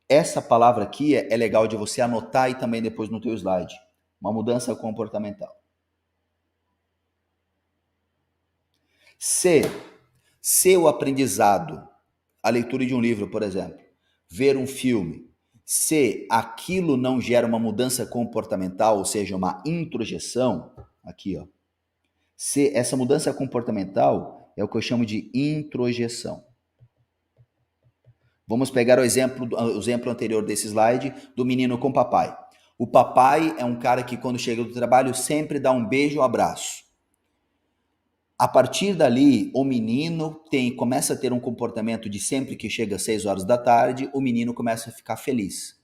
Essa palavra aqui é legal de você anotar e também depois no teu slide. Uma mudança comportamental. Se o aprendizado, a leitura de um livro, por exemplo, ver um filme, se aquilo não gera uma mudança comportamental, ou seja, uma introjeção, aqui, ó. Se essa mudança comportamental é o que eu chamo de introjeção. Vamos pegar o exemplo anterior desse slide do menino com o papai. O papai é um cara que quando chega do trabalho sempre dá um beijo e um abraço. A partir dali, o menino começa a ter um comportamento de sempre que chega às 6 horas da tarde, o menino começa a ficar feliz.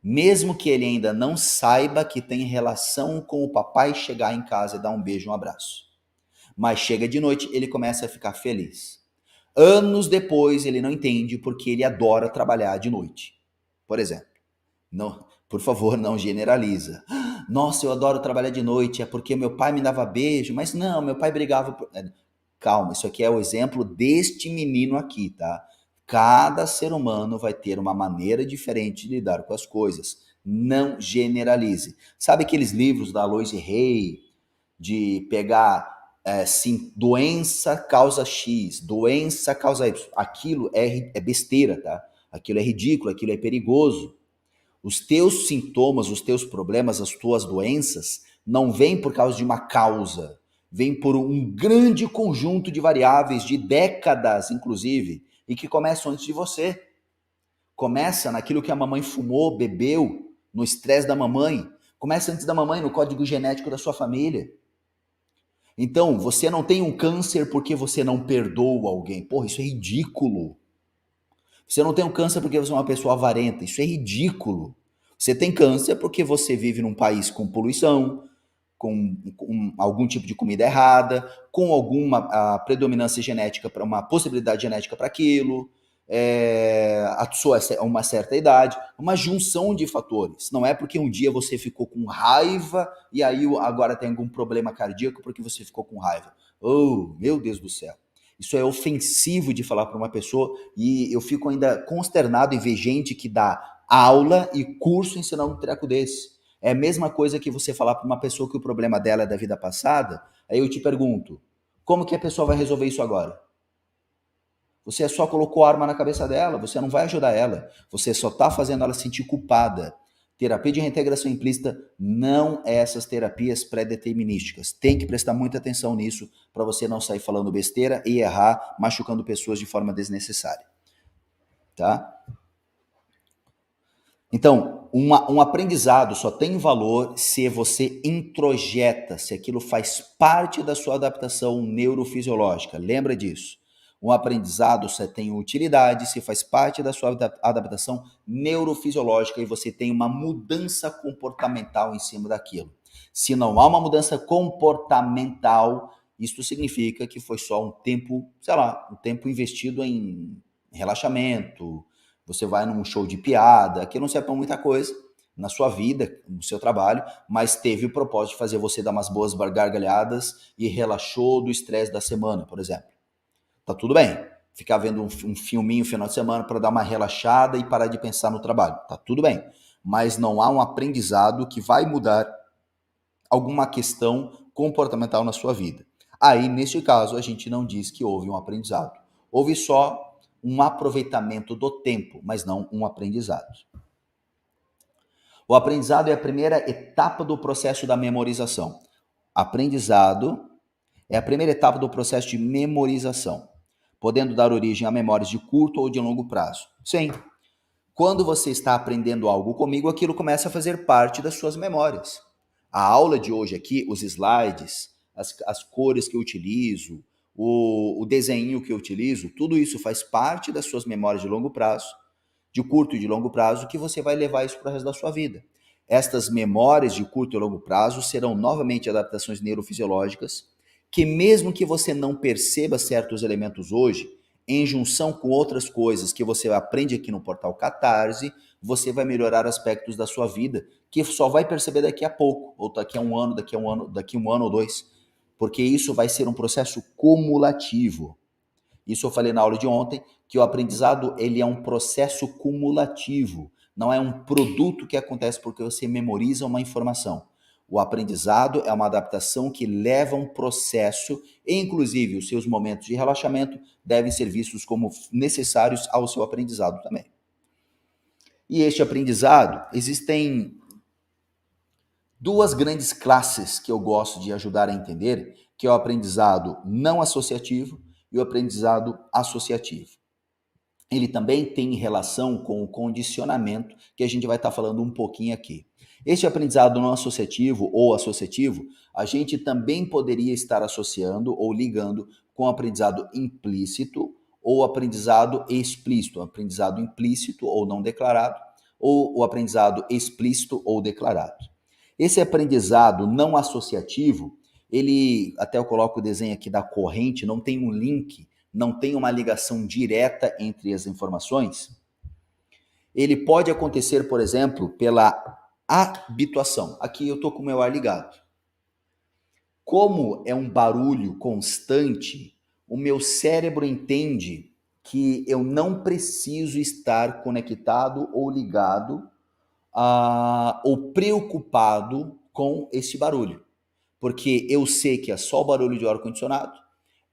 Mesmo que ele ainda não saiba que tem relação com o papai chegar em casa e dar um beijo e um abraço. Mas chega de noite, ele começa a ficar feliz. Anos depois, ele não entende porque ele adora trabalhar de noite. Por exemplo, não, por favor, não generaliza. Nossa, eu adoro trabalhar de noite, é porque meu pai me dava beijo, mas não, meu pai brigava. Calma, isso aqui é o exemplo deste menino aqui, tá? Cada ser humano vai ter uma maneira diferente de lidar com as coisas. Não generalize. Sabe aqueles livros da Aloysio Hay, de pegar sim, doença causa X, doença causa Y? Aquilo é besteira, tá? Aquilo é ridículo, aquilo é perigoso. Os teus sintomas, os teus problemas, as tuas doenças não vêm por causa de uma causa, vêm por um grande conjunto de variáveis, de décadas, inclusive, e que começam antes de você. Começa naquilo que a mamãe fumou, bebeu, no estresse da mamãe. Começa antes da mamãe, no código genético da sua família. Então, você não tem um câncer porque você não perdoa alguém. Porra, isso é ridículo. Você não tem um câncer porque você é uma pessoa avarenta. Isso é ridículo. Você tem câncer porque você vive num país com poluição, com algum tipo de comida errada, com alguma predominância genética, para uma possibilidade genética para aquilo, a sua uma certa idade, uma junção de fatores. Não é porque um dia você ficou com raiva e aí agora tem algum problema cardíaco porque você ficou com raiva. Oh, meu Deus do céu. Isso é ofensivo de falar para uma pessoa e eu fico ainda consternado em ver gente que dá aula e curso ensinando um treco desse. É a mesma coisa que você falar para uma pessoa que o problema dela é da vida passada, aí eu te pergunto, como que a pessoa vai resolver isso agora? Você só colocou arma na cabeça dela, você não vai ajudar ela, você só está fazendo ela se sentir culpada. Terapia de reintegração implícita não é essas terapias pré-determinísticas. Tem que prestar muita atenção nisso para você não sair falando besteira e errar, machucando pessoas de forma desnecessária. Tá? Então, um aprendizado só tem valor se você introjeta, se aquilo faz parte da sua adaptação neurofisiológica. Lembra disso. Um aprendizado só tem utilidade se faz parte da sua adaptação neurofisiológica e você tem uma mudança comportamental em cima daquilo. Se não há uma mudança comportamental, isso significa que foi só um tempo, sei lá, um tempo investido em relaxamento. Você vai num show de piada, que não serve para muita coisa na sua vida, no seu trabalho, mas teve o propósito de fazer você dar umas boas gargalhadas e relaxou do estresse da semana, por exemplo. Tá tudo bem. Ficar vendo um filminho no final de semana para dar uma relaxada e parar de pensar no trabalho. Tá tudo bem. Mas não há um aprendizado que vai mudar alguma questão comportamental na sua vida. Aí, neste caso, a gente não diz que houve um aprendizado. Houve só um aproveitamento do tempo, mas não um aprendizado. O aprendizado é a primeira etapa do processo da memorização. Aprendizado é a primeira etapa do processo de memorização, podendo dar origem a memórias de curto ou de longo prazo. Sim, quando você está aprendendo algo comigo, aquilo começa a fazer parte das suas memórias. A aula de hoje aqui, os slides, as cores que eu utilizo, o desenho que eu utilizo, tudo isso faz parte das suas memórias de longo prazo, de curto e de longo prazo, que você vai levar isso para o resto da sua vida. Estas memórias de curto e longo prazo serão novamente adaptações neurofisiológicas que, mesmo que você não perceba certos elementos hoje, em junção com outras coisas que você aprende aqui no portal Catarse, você vai melhorar aspectos da sua vida que só vai perceber daqui a pouco, ou daqui a um ano, daqui a um ano ou dois, porque isso vai ser um processo cumulativo. Isso eu falei na aula de ontem, que o aprendizado ele é um processo cumulativo, não é um produto que acontece porque você memoriza uma informação. O aprendizado é uma adaptação que leva um processo, e inclusive os seus momentos de relaxamento devem ser vistos como necessários ao seu aprendizado também. E este aprendizado, existem duas grandes classes que eu gosto de ajudar a entender, que é o aprendizado não associativo e o aprendizado associativo. Ele também tem relação com o condicionamento, que a gente vai estar falando um pouquinho aqui. Este aprendizado não associativo ou associativo, a gente também poderia estar associando ou ligando com o aprendizado implícito ou aprendizado explícito, aprendizado implícito ou não declarado, ou o aprendizado explícito ou declarado. Esse aprendizado não associativo, ele, até eu coloco o desenho aqui da corrente, não tem um link, não tem uma ligação direta entre as informações. Ele pode acontecer, por exemplo, pela habituação. Aqui eu estou com o meu ar ligado. Como é um barulho constante, o meu cérebro entende que eu não preciso estar conectado ou ligado ou preocupado com esse barulho. Porque eu sei que é só o barulho de ar-condicionado,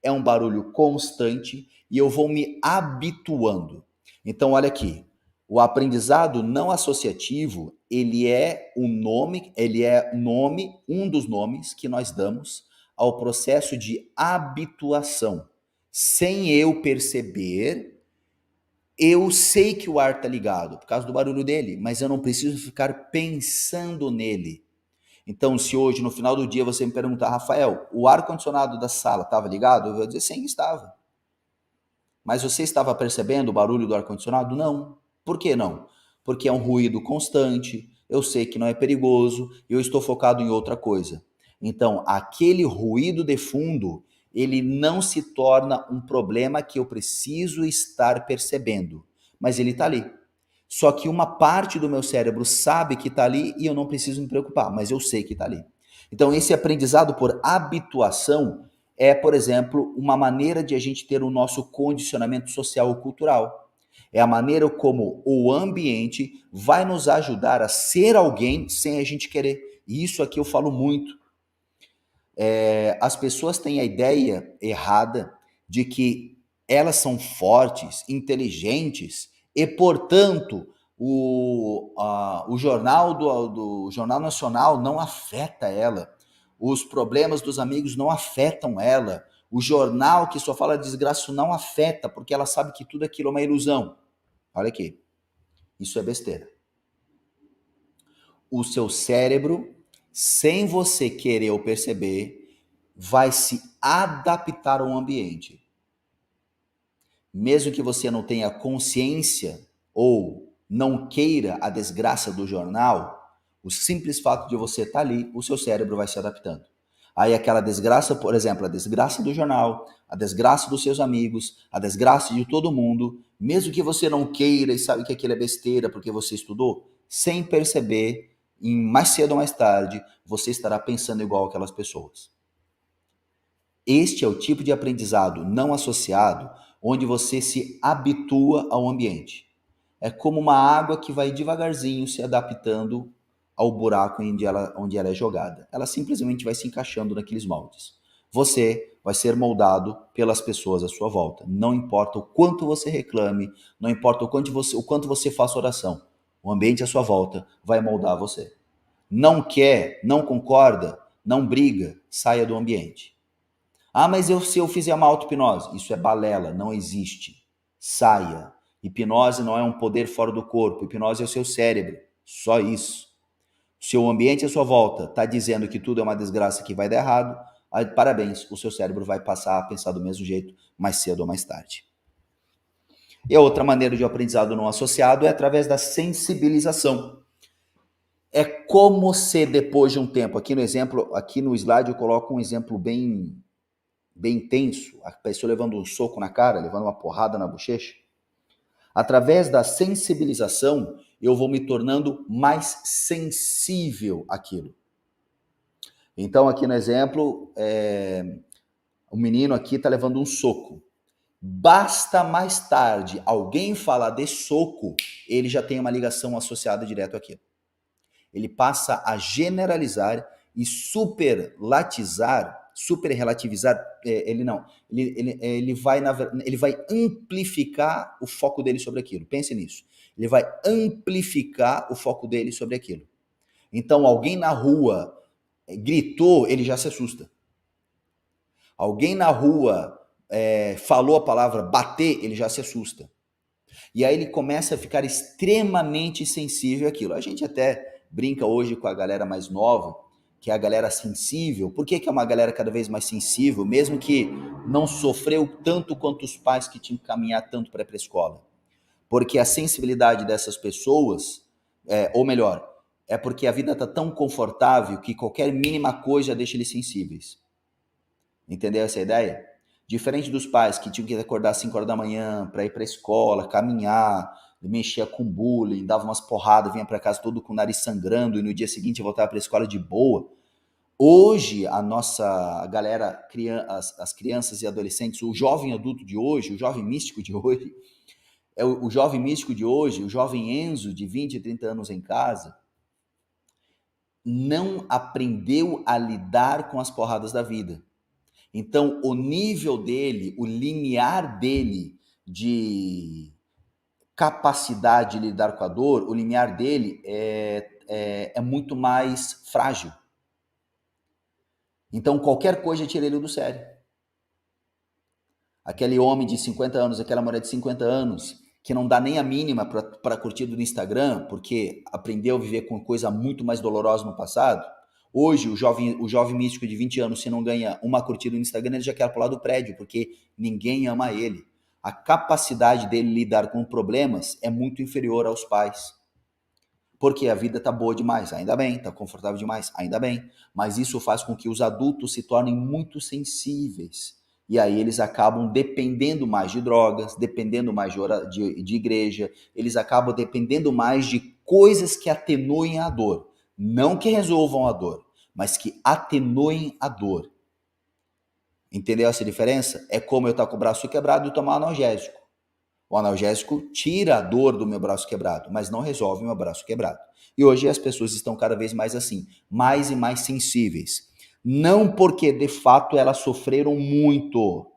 é um barulho constante e eu vou me habituando. Então, olha aqui, o aprendizado não associativo, ele é um dos nomes que nós damos ao processo de habituação. Sem eu perceber, eu sei que o ar está ligado por causa do barulho dele, mas eu não preciso ficar pensando nele. Então, se hoje, no final do dia, você me perguntar, Rafael, o ar-condicionado da sala estava ligado? Eu vou dizer, sim, estava. Mas você estava percebendo o barulho do ar-condicionado? Não. Por que não? Porque é um ruído constante, eu sei que não é perigoso, eu estou focado em outra coisa. Então, aquele ruído de fundo, ele não se torna um problema que eu preciso estar percebendo, mas ele está ali. Só que uma parte do meu cérebro sabe que está ali e eu não preciso me preocupar, mas eu sei que está ali. Então, esse aprendizado por habituação é, por exemplo, uma maneira de a gente ter o nosso condicionamento social ou cultural. É a maneira como o ambiente vai nos ajudar a ser alguém sem a gente querer. E isso aqui eu falo muito. As pessoas têm a ideia errada de que elas são fortes, inteligentes e, portanto, o jornal do Jornal Nacional não afeta ela. Os problemas dos amigos não afetam ela. O jornal que só fala desgraça não afeta, porque ela sabe que tudo aquilo é uma ilusão. Olha aqui, isso é besteira. O seu cérebro, sem você querer ou perceber, vai se adaptar ao ambiente. Mesmo que você não tenha consciência ou não queira a desgraça do jornal, o simples fato de você estar ali, o seu cérebro vai se adaptando. Aí aquela desgraça, por exemplo, a desgraça do jornal, a desgraça dos seus amigos, a desgraça de todo mundo, mesmo que você não queira e sabe que aquilo é besteira porque você estudou, sem perceber, mais cedo ou mais tarde, você estará pensando igual aquelas pessoas. Este é o tipo de aprendizado não associado, onde você se habitua ao ambiente. É como uma água que vai devagarzinho se adaptando ao buraco onde ela é jogada. Ela simplesmente vai se encaixando naqueles moldes. Você vai ser moldado pelas pessoas à sua volta. Não importa o quanto você reclame, não importa o quanto você faça oração. O ambiente à sua volta vai moldar você. Não quer, não concorda, não briga, saia do ambiente. Ah, mas se eu fizer uma auto-hipnose, isso é balela, não existe. Saia. Hipnose não é um poder fora do corpo, hipnose é o seu cérebro, só isso. Seu ambiente à sua volta está dizendo que tudo é uma desgraça que vai dar errado, aí, parabéns, o seu cérebro vai passar a pensar do mesmo jeito, mais cedo ou mais tarde. E a outra maneira de aprendizado não associado é através da sensibilização. É como se depois de um tempo, aqui no exemplo, aqui no slide eu coloco um exemplo bem intenso, a pessoa levando um soco na cara, levando uma porrada na bochecha. Através da sensibilização, eu vou me tornando mais sensível àquilo. Então, aqui no exemplo, o menino aqui está levando um soco. Basta mais tarde alguém falar de soco, ele já tem uma ligação associada direto àquilo. Ele passa a generalizar e superrelativizar, ele vai amplificar o foco dele sobre aquilo. Pense nisso. Ele vai amplificar o foco dele sobre aquilo. Então, alguém na rua gritou, ele já se assusta. Alguém na rua falou a palavra bater, ele já se assusta. E aí ele começa a ficar extremamente sensível àquilo. A gente até brinca hoje com a galera mais nova, que é a galera sensível. Por que é uma galera cada vez mais sensível, mesmo que não sofreu tanto quanto os pais que tinham que caminhar tanto para ir para a escola? Porque a sensibilidade dessas pessoas, ou melhor, é porque a vida está tão confortável que qualquer mínima coisa deixa eles sensíveis. Entendeu essa ideia? Diferente dos pais que tinham que acordar às 5 horas da manhã para ir para a escola, caminhar, mexia com bullying, dava umas porradas, vinha para casa todo com o nariz sangrando e no dia seguinte voltava para a escola de boa. Hoje, a nossa galera, as crianças e adolescentes, o jovem adulto de hoje, o jovem místico de hoje, o jovem místico de hoje, o jovem Enzo de 20, 30 anos em casa, não aprendeu a lidar com as porradas da vida. Então, o nível dele, o limiar dele de capacidade de lidar com a dor, o limiar dele é muito mais frágil. Então, qualquer coisa tira ele do sério. Aquele homem de 50 anos, aquela mulher de 50 anos, que não dá nem a mínima para curtida do Instagram, porque aprendeu a viver com coisa muito mais dolorosa no passado. Hoje, o jovem místico de 20 anos, se não ganha uma curtida no Instagram, ele já quer pular do prédio, porque ninguém ama ele. A capacidade dele lidar com problemas é muito inferior aos pais. Porque a vida tá boa demais, ainda bem, tá confortável demais, ainda bem. Mas isso faz com que os adultos se tornem muito sensíveis. E aí eles acabam dependendo mais de drogas, dependendo mais de igreja, eles acabam dependendo mais de coisas que atenuem a dor. Não que resolvam a dor, mas que atenuem a dor. Entendeu essa diferença? É como eu estar com o braço quebrado e tomar analgésico. O analgésico tira a dor do meu braço quebrado, mas não resolve o meu braço quebrado. E hoje as pessoas estão cada vez mais assim, mais e mais sensíveis. Não porque de fato elas sofreram muito.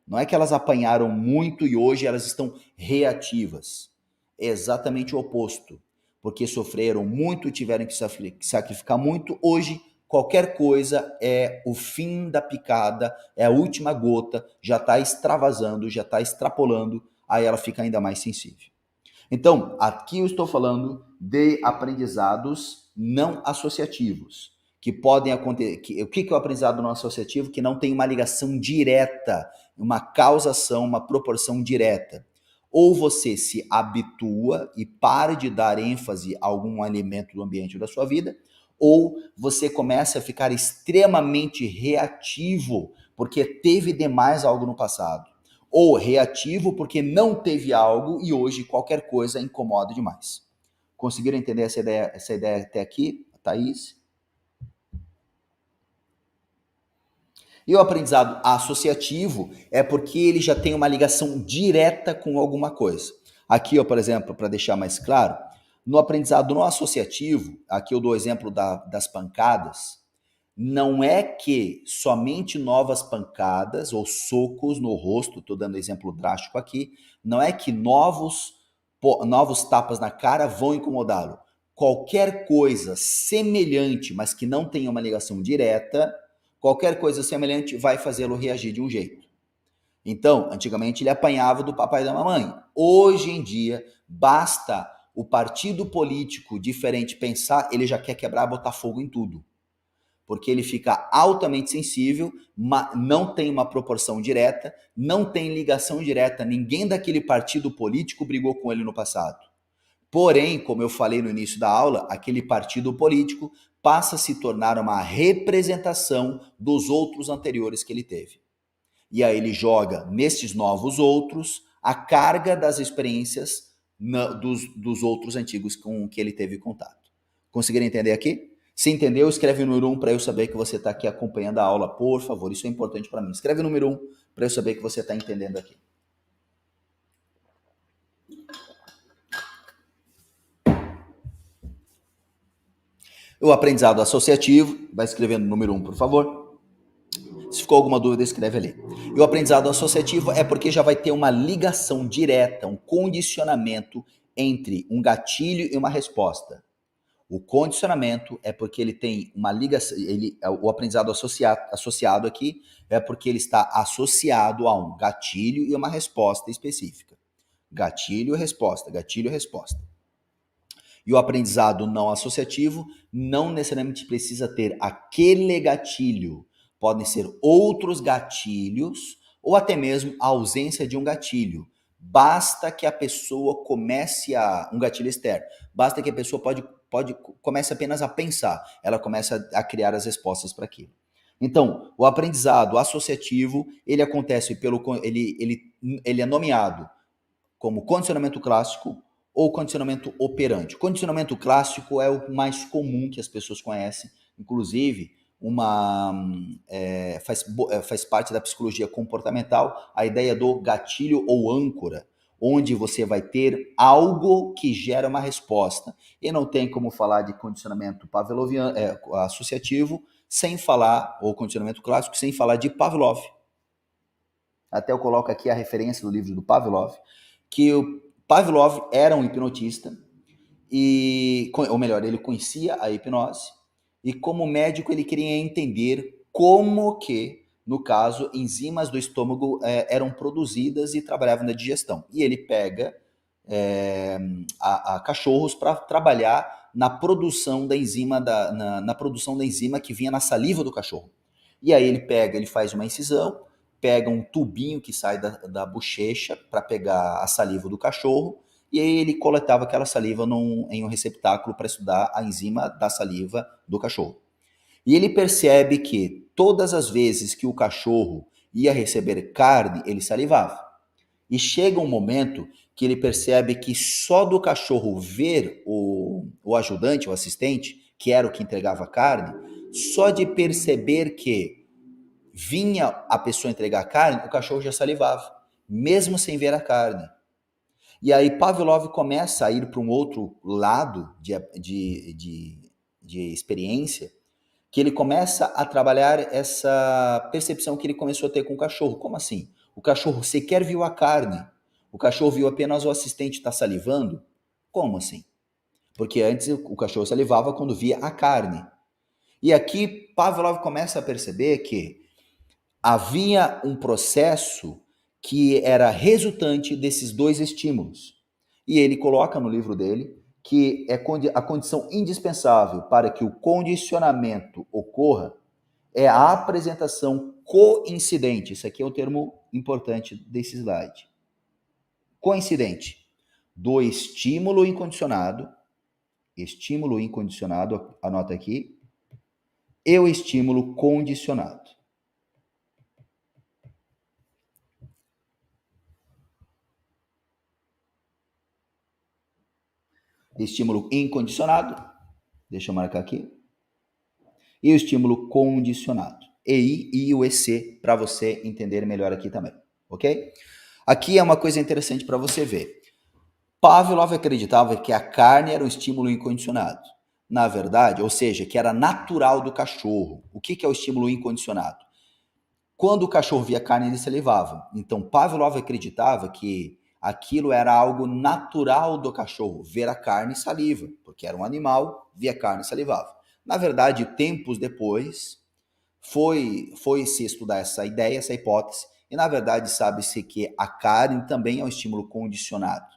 Não é que elas apanharam muito e hoje elas estão reativas. É exatamente o oposto. Porque sofreram muito, tiveram que sacrificar muito. Hoje, qualquer coisa é o fim da picada, é a última gota, já está extravasando, já está extrapolando, aí ela fica ainda mais sensível. Então, aqui eu estou falando de aprendizados não associativos, que podem acontecer. O que é o aprendizado não associativo? Que não tem uma ligação direta, uma causação, uma proporção direta. Ou você se habitua e para de dar ênfase a algum elemento do ambiente da sua vida, ou você começa a ficar extremamente reativo porque teve demais algo no passado. Ou reativo porque não teve algo e hoje qualquer coisa incomoda demais. Conseguiram entender essa ideia até aqui, Thaís? E o aprendizado associativo é porque ele já tem uma ligação direta com alguma coisa. Aqui, ó, por exemplo, para deixar mais claro, no aprendizado não associativo, aqui eu dou o exemplo das pancadas, não é que somente novas pancadas ou socos no rosto, estou dando exemplo drástico aqui, não é que novos tapas na cara vão incomodá-lo. Qualquer coisa semelhante, mas que não tenha uma ligação direta, qualquer coisa semelhante vai fazê-lo reagir de um jeito. Então, antigamente ele apanhava do papai e da mamãe. Hoje em dia, basta o partido político diferente pensar, ele já quer quebrar, botar fogo em tudo. Porque ele fica altamente sensível, não tem uma proporção direta, não tem ligação direta, ninguém daquele partido político brigou com ele no passado. Porém, como eu falei no início da aula, aquele partido político passa a se tornar uma representação dos outros anteriores que ele teve. E aí ele joga nesses novos outros a carga das experiências dos outros antigos com que ele teve contato. Conseguiram entender aqui? Se entendeu, escreve o número 1 para eu saber que você está aqui acompanhando a aula, por favor. Isso é importante para mim. Escreve o número 1 para eu saber que você está entendendo aqui. O aprendizado associativo, vai escrevendo o número 1, por favor. Se ficou alguma dúvida, escreve ali. E o aprendizado associativo é porque já vai ter uma ligação direta, um condicionamento entre um gatilho e uma resposta. O condicionamento é porque ele tem uma ligação, o aprendizado associado aqui é porque ele está associado a um gatilho e uma resposta específica. Gatilho, resposta, gatilho, resposta. E o aprendizado não associativo não necessariamente precisa ter aquele gatilho. Podem ser outros gatilhos ou até mesmo a ausência de um gatilho. Basta que a pessoa comece um gatilho externo. Basta que a pessoa comece apenas a pensar. Ela começa a criar as respostas para aquilo. Então, o aprendizado associativo, ele acontece ele é nomeado como condicionamento clássico ou condicionamento operante. O condicionamento clássico é o mais comum que as pessoas conhecem, inclusive faz parte da psicologia comportamental a ideia do gatilho ou âncora, onde você vai ter algo que gera uma resposta. E não tem como falar de condicionamento pavloviano, associativo sem falar, ou condicionamento clássico, sem falar de Pavlov. Até eu coloco aqui a referência do livro do Pavlov, que o Pavlov era um hipnotista, ou melhor, ele conhecia a hipnose, e como médico ele queria entender como que, no caso, enzimas do estômago eram produzidas e trabalhavam na digestão. E ele pega cachorros para trabalhar na produção da enzima, na produção da enzima que vinha na saliva do cachorro. E aí ele faz uma incisão, pega um tubinho que sai da bochecha para pegar a saliva do cachorro, e aí ele coletava aquela saliva em um receptáculo para estudar a enzima da saliva do cachorro. E ele percebe que todas as vezes que o cachorro ia receber carne, ele salivava. E chega um momento que ele percebe que só do cachorro ver o ajudante, o assistente, que era o que entregava a carne, só de perceber que vinha a pessoa entregar a carne, o cachorro já salivava, mesmo sem ver a carne. E aí Pavlov começa a ir para um outro lado de experiência, que ele começa a trabalhar essa percepção que ele começou a ter com o cachorro. Como assim? O cachorro sequer viu a carne. O cachorro viu apenas o assistente estar salivando? Como assim? Porque antes o cachorro salivava quando via a carne. E aqui Pavlov começa a perceber que havia um processo que era resultante desses dois estímulos. E ele coloca no livro dele que é a condição indispensável para que o condicionamento ocorra é a apresentação coincidente. Isso aqui é o termo importante desse slide. Coincidente do estímulo incondicionado, anota aqui, e o estímulo condicionado. Estímulo incondicionado, deixa eu marcar aqui, e o estímulo condicionado. EI e o EC, para você entender melhor aqui também, ok? Aqui é uma coisa interessante para você ver. Pavlov acreditava que a carne era um estímulo incondicionado. Na verdade, ou seja, que era natural do cachorro. O que é o estímulo incondicionado? Quando o cachorro via carne, ele salivava. Então, Pavlov acreditava que aquilo era algo natural do cachorro, ver a carne e saliva, porque era um animal, via carne e salivava. Na verdade, tempos depois, foi-se estudar essa ideia, essa hipótese, e na verdade sabe-se que a carne também é um estímulo condicionado.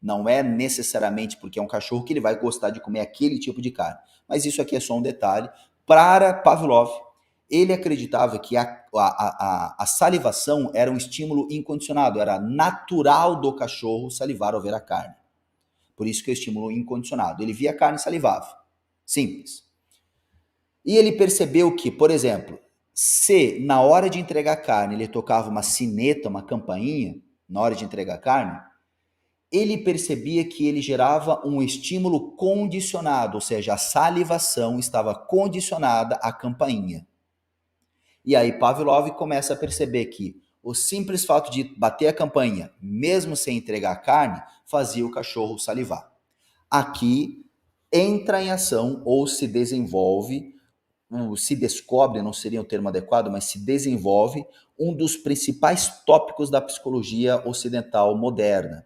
Não é necessariamente porque é um cachorro que ele vai gostar de comer aquele tipo de carne. Mas isso aqui é só um detalhe. Para Pavlov, ele acreditava que a salivação era um estímulo incondicionado, era natural do cachorro salivar ao ver a carne. Por isso que é o estímulo incondicionado. Ele via a carne e salivava. Simples. E ele percebeu que, por exemplo, se na hora de entregar a carne ele tocava uma sineta, uma campainha, na hora de entregar a carne, ele percebia que ele gerava um estímulo condicionado, ou seja, a salivação estava condicionada à campainha. E aí Pavlov começa a perceber que o simples fato de bater a campainha, mesmo sem entregar a carne, fazia o cachorro salivar. Aqui entra em ação ou se desenvolve, se descobre, não seria o termo adequado, mas se desenvolve um dos principais tópicos da psicologia ocidental moderna.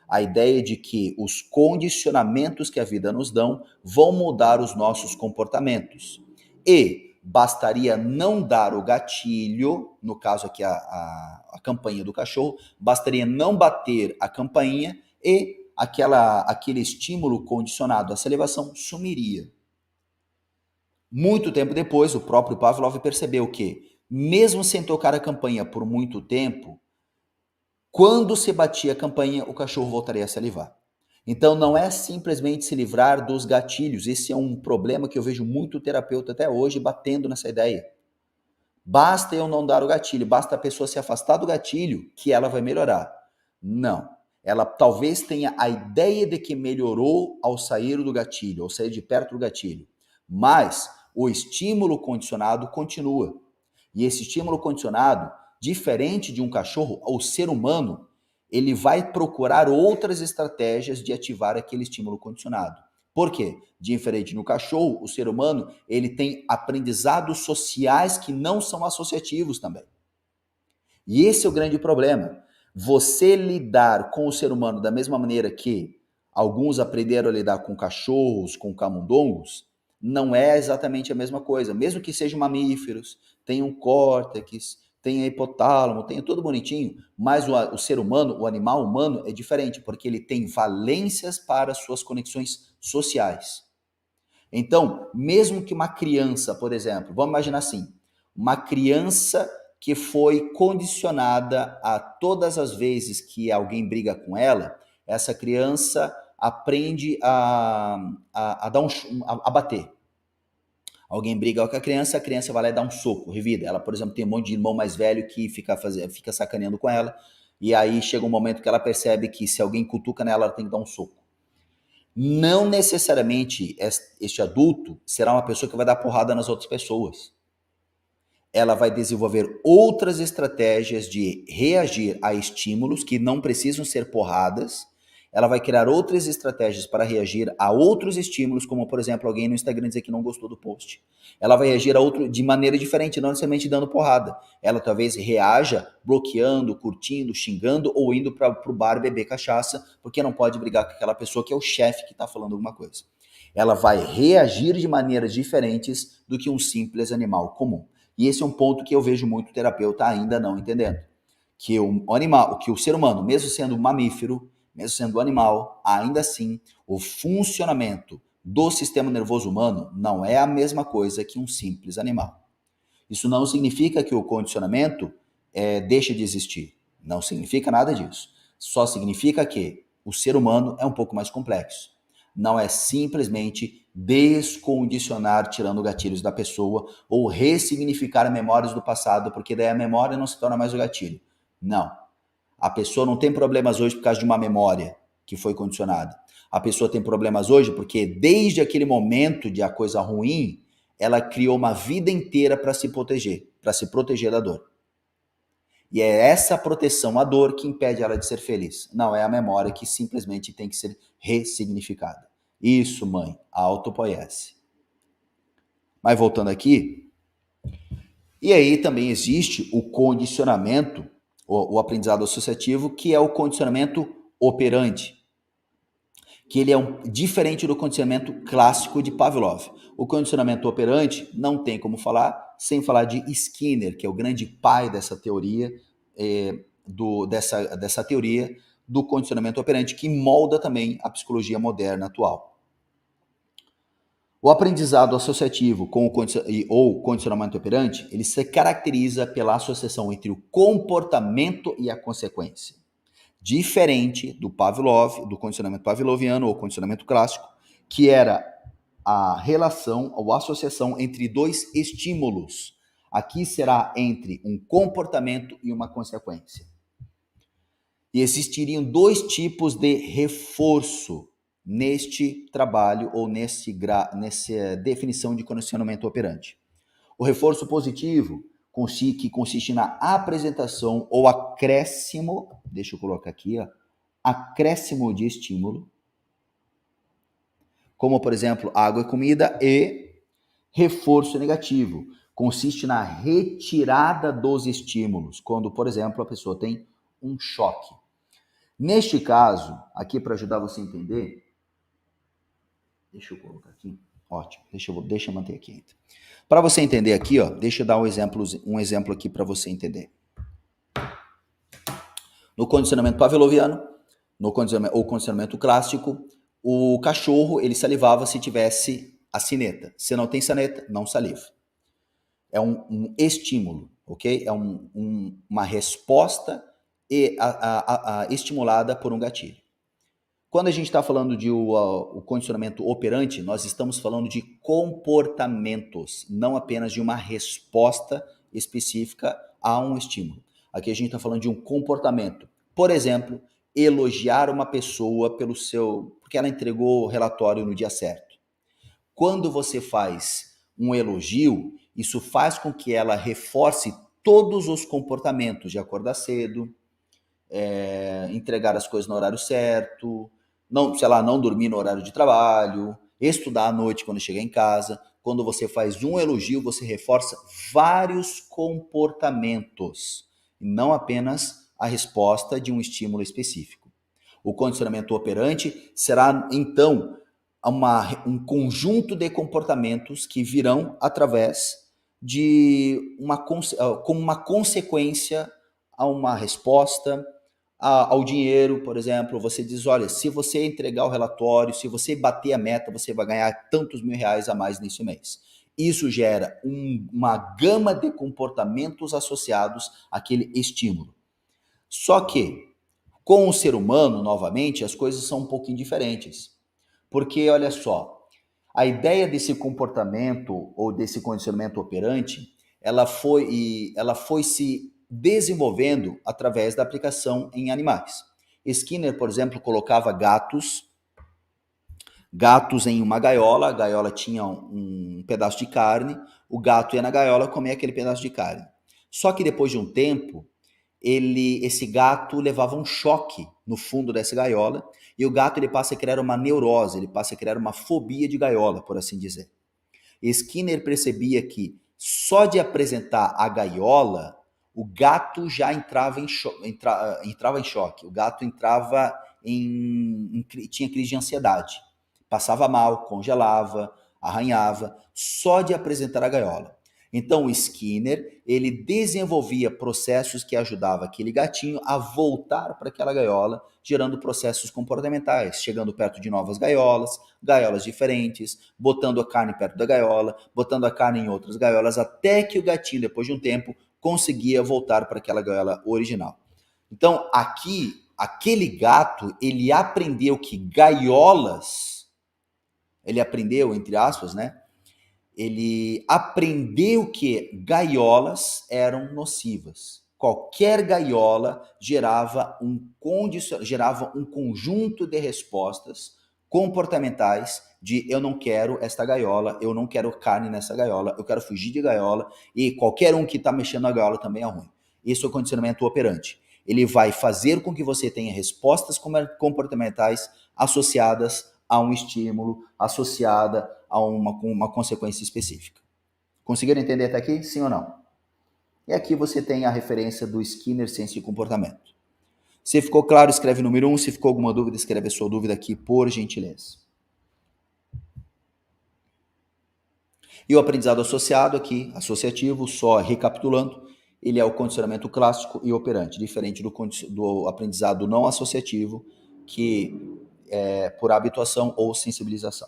A ideia de que os condicionamentos que a vida nos dão vão mudar os nossos comportamentos. E bastaria não dar o gatilho, no caso aqui a campainha do cachorro, bastaria não bater a campainha e aquele estímulo condicionado à salivação sumiria. Muito tempo depois, o próprio Pavlov percebeu que, mesmo sem tocar a campainha por muito tempo, quando se batia a campainha, o cachorro voltaria a salivar. Então, não é simplesmente se livrar dos gatilhos. Esse é um problema que eu vejo muito terapeuta até hoje batendo nessa ideia. Basta eu não dar o gatilho, basta a pessoa se afastar do gatilho que ela vai melhorar. Não. Ela talvez tenha a ideia de que melhorou ao sair do gatilho, ao sair de perto do gatilho. Mas o estímulo condicionado continua. E esse estímulo condicionado, diferente de um cachorro, o ser humano, ele vai procurar outras estratégias de ativar aquele estímulo condicionado. Por quê? Diferente no cachorro, o ser humano, ele tem aprendizados sociais que não são associativos também. E esse é o grande problema. Você lidar com o ser humano da mesma maneira que alguns aprenderam a lidar com cachorros, com camundongos, não é exatamente a mesma coisa. Mesmo que sejam mamíferos, tenham córtex, tenha hipotálamo, tenha tudo bonitinho, mas o ser humano, o animal humano é diferente, porque ele tem valências para suas conexões sociais. Então, mesmo que uma criança, por exemplo, vamos imaginar assim, uma criança que foi condicionada a todas as vezes que alguém briga com ela, essa criança aprende a bater. Alguém briga com a criança vai lá e dá um soco, revida. Ela, por exemplo, tem um monte de irmão mais velho que fica sacaneando com ela, e aí chega um momento que ela percebe que se alguém cutuca nela, ela tem que dar um soco. Não necessariamente este adulto será uma pessoa que vai dar porrada nas outras pessoas. Ela vai desenvolver outras estratégias de reagir a estímulos que não precisam ser porradas. Ela vai criar outras estratégias para reagir a outros estímulos, como, por exemplo, alguém no Instagram dizer que não gostou do post. Ela vai reagir a outro de maneira diferente, não necessariamente dando porrada. Ela talvez reaja bloqueando, curtindo, xingando ou indo para o bar beber cachaça, porque não pode brigar com aquela pessoa que é o chefe que está falando alguma coisa. Ela vai reagir de maneiras diferentes do que um simples animal comum. E esse é um ponto que eu vejo muito terapeuta ainda não entendendo. Que o ser humano, mesmo sendo um mamífero, mesmo sendo um animal, ainda assim, o funcionamento do sistema nervoso humano não é a mesma coisa que um simples animal. Isso não significa que o condicionamento deixa de existir. Não significa nada disso. Só significa que o ser humano é um pouco mais complexo. Não é simplesmente descondicionar tirando gatilhos da pessoa ou ressignificar memórias do passado, porque daí a memória não se torna mais o gatilho. Não. A pessoa não tem problemas hoje por causa de uma memória que foi condicionada. A pessoa tem problemas hoje porque desde aquele momento de a coisa ruim, ela criou uma vida inteira para se proteger da dor. E é essa proteção à dor que impede ela de ser feliz. Não é a memória que simplesmente tem que ser ressignificada. Isso, mãe, autopoiese. Mas voltando aqui, e aí também existe o condicionamento, o aprendizado associativo, que é o condicionamento operante, que ele é diferente do condicionamento clássico de Pavlov. O condicionamento operante não tem como falar sem falar de Skinner, que é o grande pai dessa teoria, dessa teoria do condicionamento operante, que molda também a psicologia moderna atual. O aprendizado associativo ou condicionamento operante, ele se caracteriza pela associação entre o comportamento e a consequência. diferente do Pavlov, do condicionamento pavloviano ou condicionamento clássico, que era a relação ou associação entre dois estímulos. Aqui será entre um comportamento e uma consequência. E existiriam dois tipos de reforço neste trabalho ou nessa definição de condicionamento operante. O reforço positivo, que consiste na apresentação ou acréscimo, deixa eu colocar aqui, ó, acréscimo de estímulo, como, por exemplo, água e comida, e reforço negativo, consiste na retirada dos estímulos, quando, por exemplo, a pessoa tem um choque. Neste caso, aqui para ajudar você a entender, deixa eu colocar aqui, ótimo, deixa eu manter aqui ainda. Para você entender aqui, ó, deixa eu dar um exemplo aqui para você entender. No condicionamento pavloviano, ou condicionamento clássico, o cachorro ele salivava se tivesse a sineta. Se não tem sineta, não saliva. É um estímulo, ok? É uma resposta estimulada por um gatilho. Quando a gente está falando de o condicionamento operante, nós estamos falando de comportamentos, não apenas de uma resposta específica a um estímulo. Aqui a gente está falando de um comportamento. Por exemplo, elogiar uma pessoa porque ela entregou o relatório no dia certo. Quando você faz um elogio, isso faz com que ela reforce todos os comportamentos de acordar cedo, entregar as coisas no horário certo, não dormir no horário de trabalho, estudar à noite quando chegar em casa. Quando você faz um elogio, você reforça vários comportamentos, e não apenas a resposta de um estímulo específico. O condicionamento operante será, então, um conjunto de comportamentos que virão através de como uma consequência a uma resposta, ao dinheiro, por exemplo. Você diz, olha, se você entregar o relatório, se você bater a meta, você vai ganhar tantos R$1.000 a mais nesse mês. Isso gera uma gama de comportamentos associados àquele estímulo. Só que, com o ser humano, novamente, as coisas são um pouquinho diferentes. Porque, olha só, a ideia desse comportamento ou desse condicionamento operante, ela foi se desenvolvendo através da aplicação em animais. Skinner, por exemplo, colocava gatos em uma gaiola, a gaiola tinha um pedaço de carne, o gato ia na gaiola comer aquele pedaço de carne. Só que depois de um tempo, esse gato levava um choque no fundo dessa gaiola, e o gato ele passa a criar uma neurose, ele passa a criar uma fobia de gaiola, por assim dizer. Skinner percebia que só de apresentar a gaiola, o gato já entrava em choque, o gato tinha crise de ansiedade, passava mal, congelava, arranhava, só de apresentar a gaiola. Então o Skinner, ele desenvolvia processos que ajudavam aquele gatinho a voltar para aquela gaiola, gerando processos comportamentais, chegando perto de novas gaiolas diferentes, botando a carne perto da gaiola, botando a carne em outras gaiolas, até que o gatinho, depois de um tempo, conseguia voltar para aquela gaiola original. Então aqui, aquele gato, ele aprendeu que ele aprendeu, entre aspas, né? Ele aprendeu que gaiolas eram nocivas. Qualquer gaiola gerava um conjunto de respostas comportamentais de eu não quero esta gaiola, eu não quero carne nessa gaiola, eu quero fugir de gaiola, e qualquer um que está mexendo na gaiola também é ruim. Isso é o condicionamento operante. Ele vai fazer com que você tenha respostas comportamentais associadas a um estímulo, associada a uma consequência específica. Conseguiram entender até aqui? Sim ou não? E aqui você tem a referência do Skinner Ciência e Comportamento. Se ficou claro, escreve número 1. Se ficou alguma dúvida, escreve a sua dúvida aqui, por gentileza. E o aprendizado associado aqui, associativo, só recapitulando, ele é o condicionamento clássico e operante, diferente do aprendizado não associativo, que é por habituação ou sensibilização.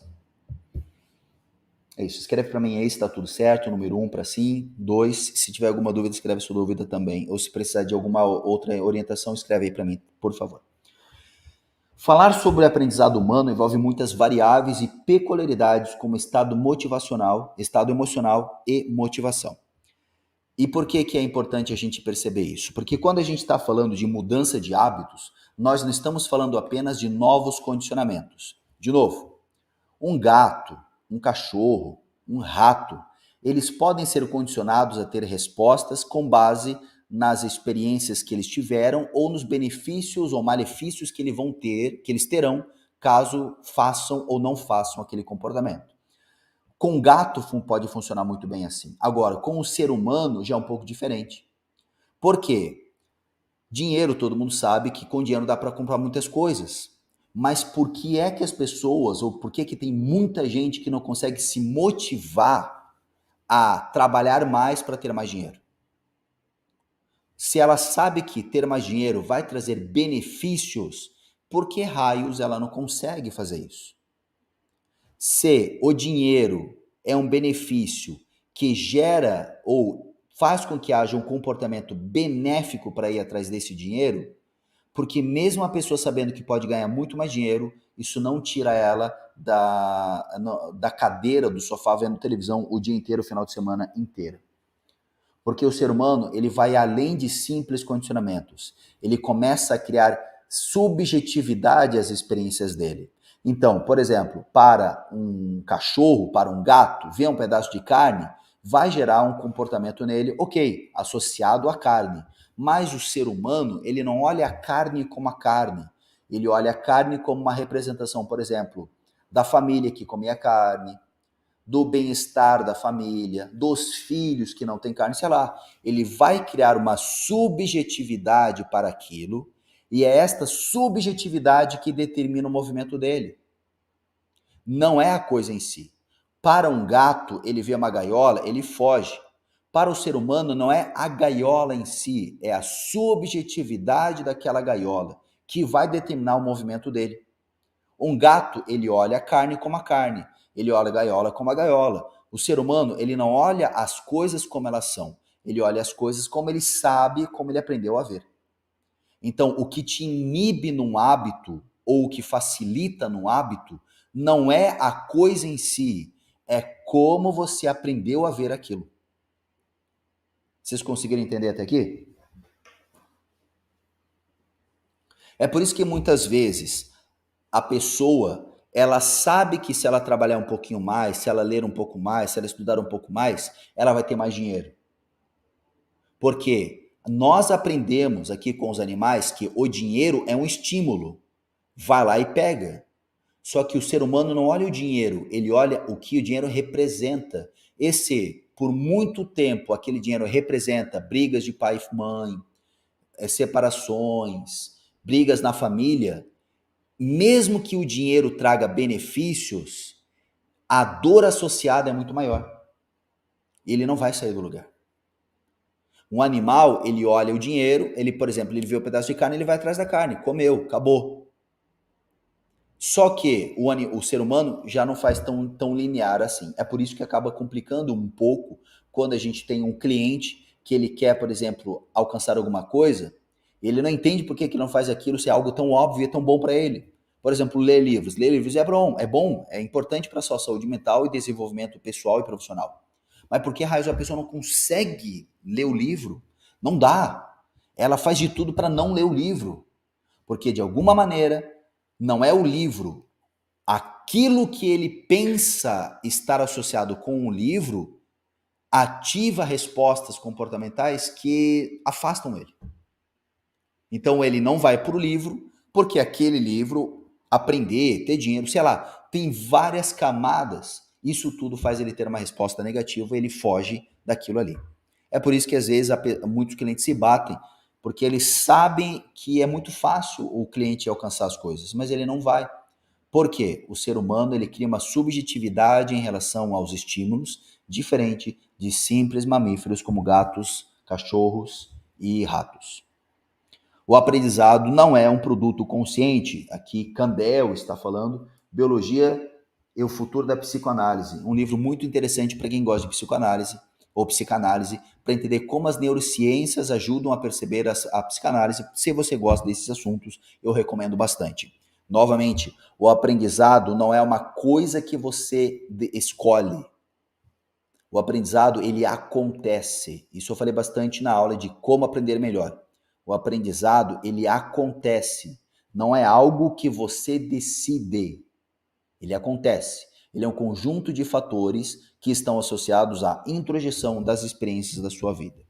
É isso, escreve para mim aí se tá tudo certo, número 1 para sim, 2, se tiver alguma dúvida, escreve sua dúvida também, ou se precisar de alguma outra orientação, escreve aí para mim, por favor. Falar sobre o aprendizado humano envolve muitas variáveis e peculiaridades como estado motivacional, estado emocional e motivação. E por que que é importante a gente perceber isso? Porque quando a gente está falando de mudança de hábitos, nós não estamos falando apenas de novos condicionamentos. De novo, um gato, um cachorro, um rato, eles podem ser condicionados a ter respostas com base nas experiências que eles tiveram ou nos benefícios ou malefícios que eles terão caso façam ou não façam aquele comportamento. Com gato pode funcionar muito bem assim. Agora, com o ser humano já é um pouco diferente. Por quê? Dinheiro, todo mundo sabe que com dinheiro dá para comprar muitas coisas. Mas por que é que as pessoas, ou por que que tem muita gente que não consegue se motivar a trabalhar mais para ter mais dinheiro? Se ela sabe que ter mais dinheiro vai trazer benefícios, por que raios ela não consegue fazer isso? Se o dinheiro é um benefício que gera ou faz com que haja um comportamento benéfico para ir atrás desse dinheiro, porque mesmo a pessoa sabendo que pode ganhar muito mais dinheiro, isso não tira ela da cadeira, do sofá, vendo televisão o dia inteiro, o final de semana inteiro. Porque o ser humano, ele vai além de simples condicionamentos. Ele começa a criar subjetividade às experiências dele. Então, por exemplo, para um cachorro, para um gato, ver um pedaço de carne vai gerar um comportamento nele, ok, associado à carne. Mas o ser humano, ele não olha a carne como a carne. Ele olha a carne como uma representação, por exemplo, da família que comia carne, do bem-estar da família, dos filhos que não têm carne, sei lá. Ele vai criar uma subjetividade para aquilo, e é esta subjetividade que determina o movimento dele. Não é a coisa em si. Para um gato, ele vê uma gaiola, ele foge. Para o ser humano, não é a gaiola em si, é a subjetividade daquela gaiola que vai determinar o movimento dele. Um gato, ele olha a carne como a carne, ele olha a gaiola como a gaiola. O ser humano, ele não olha as coisas como elas são, ele olha as coisas como ele sabe, como ele aprendeu a ver. Então, o que te inibe num hábito ou o que facilita num hábito não é a coisa em si, é como você aprendeu a ver aquilo. Vocês conseguiram entender até aqui? É por isso que muitas vezes a pessoa, ela sabe que se ela trabalhar um pouquinho mais, se ela ler um pouco mais, se ela estudar um pouco mais, ela vai ter mais dinheiro. Porque nós aprendemos aqui com os animais que o dinheiro é um estímulo. Vai lá e pega. Só que o ser humano não olha o dinheiro, ele olha o que o dinheiro representa. Por muito tempo, aquele dinheiro representa brigas de pai e mãe, separações, brigas na família. Mesmo que o dinheiro traga benefícios, a dor associada é muito maior. Ele não vai sair do lugar. Um animal, ele olha o dinheiro, ele, por exemplo, ele vê o pedaço de carne, ele vai atrás da carne, comeu, acabou. Só que o ser humano já não faz tão linear assim. É por isso que acaba complicando um pouco quando a gente tem um cliente que ele quer, por exemplo, alcançar alguma coisa, ele não entende por que ele não faz aquilo se é algo tão óbvio e tão bom para ele. Por exemplo, ler livros. Ler livros é importante para a sua saúde mental e desenvolvimento pessoal e profissional. Mas por que raios a pessoa não consegue ler o livro? Não dá. Ela faz de tudo para não ler o livro. Porque, de alguma maneira, não é o livro. Aquilo que ele pensa estar associado com o livro ativa respostas comportamentais que afastam ele. Então ele não vai para o livro, porque aquele livro, aprender, ter dinheiro, sei lá, tem várias camadas. Isso tudo faz ele ter uma resposta negativa e ele foge daquilo ali. É por isso que às vezes muitos clientes se batem, porque eles sabem que é muito fácil o cliente alcançar as coisas, mas ele não vai. Por quê? O ser humano ele cria uma subjetividade em relação aos estímulos, diferente de simples mamíferos como gatos, cachorros e ratos. O aprendizado não é um produto consciente. Aqui Campbell está falando, biologia e o Futuro da Psicoanálise, um livro muito interessante para quem gosta de psicoanálise ou psicanálise, para entender como as neurociências ajudam a perceber a psicanálise. Se você gosta desses assuntos, eu recomendo bastante. Novamente, o aprendizado não é uma coisa que você escolhe. O aprendizado, ele acontece. Isso eu falei bastante na aula de como aprender melhor. O aprendizado, ele acontece. Não é algo que você decide. Ele acontece. Ele é um conjunto de fatores que estão associados à introjeção das experiências da sua vida.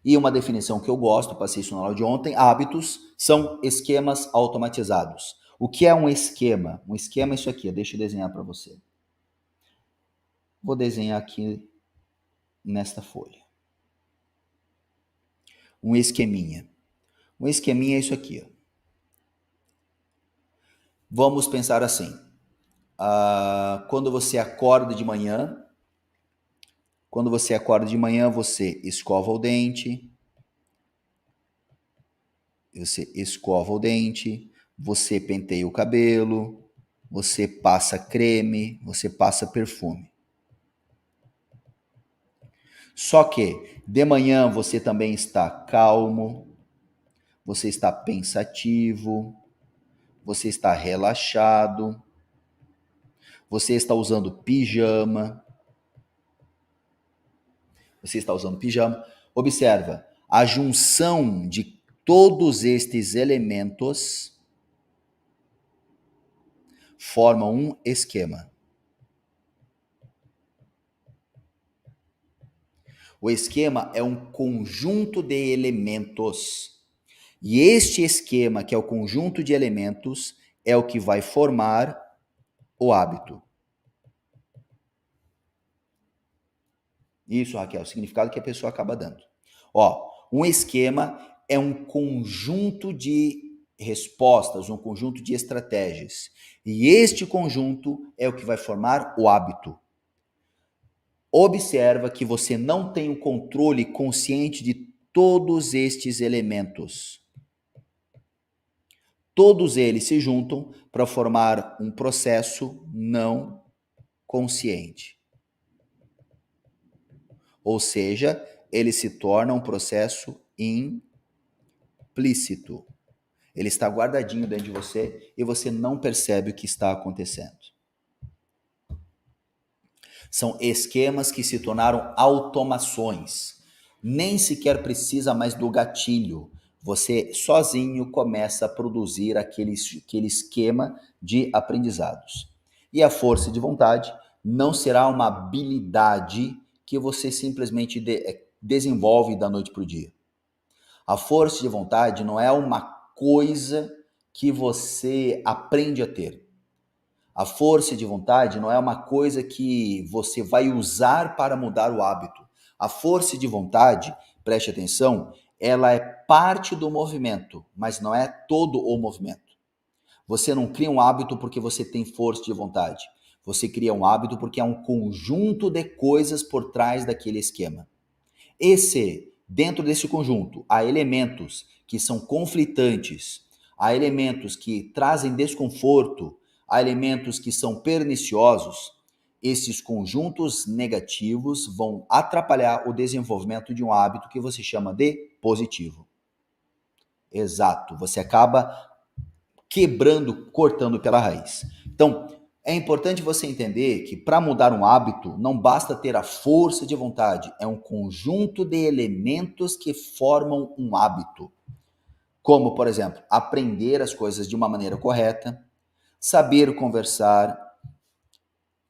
E uma definição que eu gosto, passei isso na aula de ontem, hábitos são esquemas automatizados. O que é um esquema? Um esquema é isso aqui, deixa eu desenhar para você. Vou desenhar aqui nesta folha. Um esqueminha. Um esqueminha é isso aqui. Ó. Vamos pensar assim. Quando você acorda de manhã, você escova o dente, você penteia o cabelo, você passa creme, você passa perfume. Só que de manhã você também está calmo, você está pensativo, você está relaxado, você está usando pijama. Observa, a junção de todos estes elementos forma um esquema. O esquema é um conjunto de elementos. E este esquema, que é o conjunto de elementos, é o que vai formar o hábito. Isso, Raquel, o significado que a pessoa acaba dando. Um esquema é um conjunto de respostas, um conjunto de estratégias. E este conjunto é o que vai formar o hábito. Observa que você não tem o controle consciente de todos estes elementos. Todos eles se juntam para formar um processo não consciente. Ou seja, ele se torna um processo implícito. Ele está guardadinho dentro de você e você não percebe o que está acontecendo. São esquemas que se tornaram automações. Nem sequer precisa mais do gatilho. Você sozinho começa a produzir aquele esquema de aprendizados. E a força de vontade não será uma habilidade que você simplesmente desenvolve da noite para o dia. A força de vontade não é uma coisa que você aprende a ter. A força de vontade não é uma coisa que você vai usar para mudar o hábito. A força de vontade, preste atenção, ela é parte do movimento, mas não é todo o movimento. Você não cria um hábito porque você tem força de vontade. Você cria um hábito porque é um conjunto de coisas por trás daquele esquema. Dentro desse conjunto, há elementos que são conflitantes, há elementos que trazem desconforto, há elementos que são perniciosos. Esses conjuntos negativos vão atrapalhar o desenvolvimento de um hábito que você chama de positivo. Exato, você acaba quebrando, cortando pela raiz. Então, é importante você entender que para mudar um hábito, não basta ter a força de vontade, é um conjunto de elementos que formam um hábito. Como, por exemplo, aprender as coisas de uma maneira correta, saber conversar,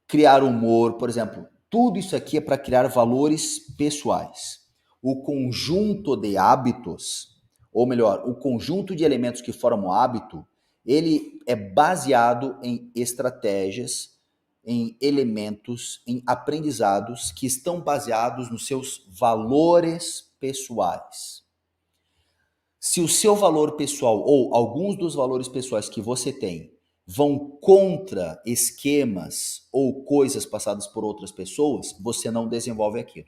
criar humor, por exemplo. Tudo isso aqui é para criar valores pessoais. O conjunto de hábitos, ou melhor, o conjunto de elementos que formam o hábito, ele é baseado em estratégias, em elementos, em aprendizados que estão baseados nos seus valores pessoais. Se o seu valor pessoal ou alguns dos valores pessoais que você tem vão contra esquemas ou coisas passadas por outras pessoas, você não desenvolve aquilo.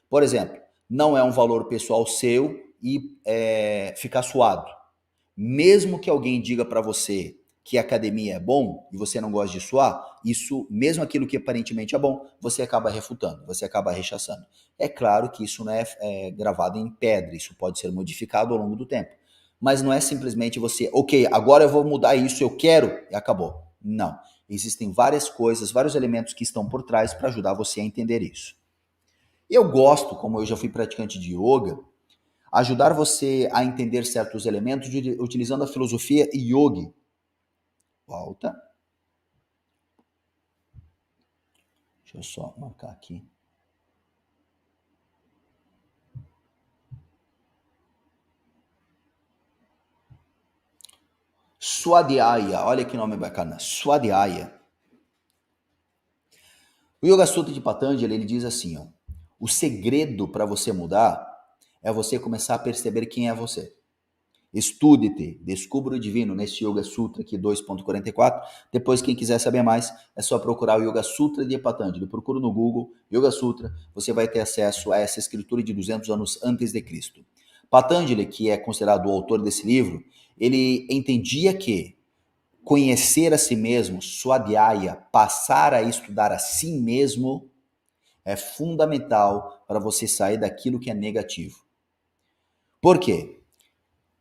Por exemplo, não é um valor pessoal seu e ficar suado. Mesmo que alguém diga para você, que academia é bom e você não gosta de suar, isso, mesmo aquilo que aparentemente é bom, você acaba refutando, você acaba rechaçando. É claro que isso não é gravado em pedra, isso pode ser modificado ao longo do tempo. Mas não é simplesmente você, ok, agora eu vou mudar isso, eu quero, e acabou. Não. Existem várias coisas, vários elementos que estão por trás para ajudar você a entender isso. Eu gosto, como eu já fui praticante de yoga, ajudar você a entender certos elementos utilizando a filosofia yogi. Volta. Deixa eu só marcar aqui. Swadhyaya, olha que nome bacana. Swadhyaya. O Yoga Sutra de Patanjali, ele diz assim, ó, o segredo para você mudar é você começar a perceber quem é você. Estude-te, descubra o divino nesse Yoga Sutra aqui 2.44. Depois, quem quiser saber mais, é só procurar o Yoga Sutra de Patanjali. Procura no Google Yoga Sutra, você vai ter acesso a essa escritura de 200 anos antes de Cristo. Patanjali, que é considerado o autor desse livro, ele entendia que conhecer a si mesmo, Swadhyaya, passar a estudar a si mesmo, é fundamental para você sair daquilo que é negativo. Por quê?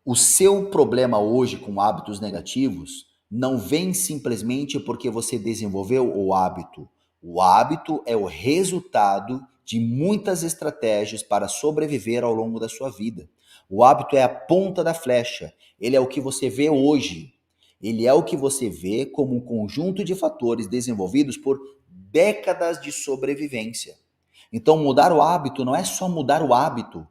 O seu problema hoje com hábitos negativos não vem simplesmente porque você desenvolveu o hábito. O hábito é o resultado de muitas estratégias para sobreviver ao longo da sua vida. O hábito é a ponta da flecha. Ele é o que você vê hoje. Ele é o que você vê como um conjunto de fatores desenvolvidos por décadas de sobrevivência. Então, mudar o hábito não é só mudar o hábito.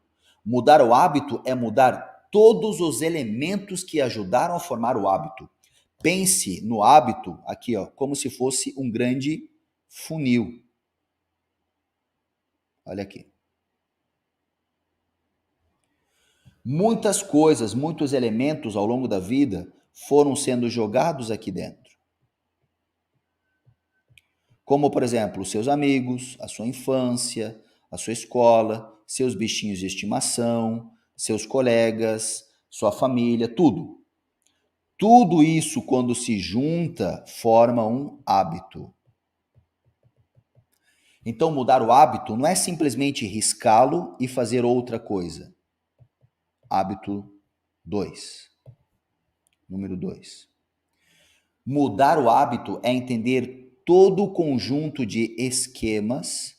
Mudar o hábito é mudar todos os elementos que ajudaram a formar o hábito. Pense no hábito aqui, ó, como se fosse um grande funil. Olha aqui. Muitas coisas, muitos elementos ao longo da vida foram sendo jogados aqui dentro. Como, por exemplo, os seus amigos, a sua infância, a sua escola, seus bichinhos de estimação, seus colegas, sua família, tudo. Tudo isso, quando se junta, forma um hábito. Então, mudar o hábito não é simplesmente riscá-lo e fazer outra coisa. Hábito 2. Número 2. Mudar o hábito é entender todo o conjunto de esquemas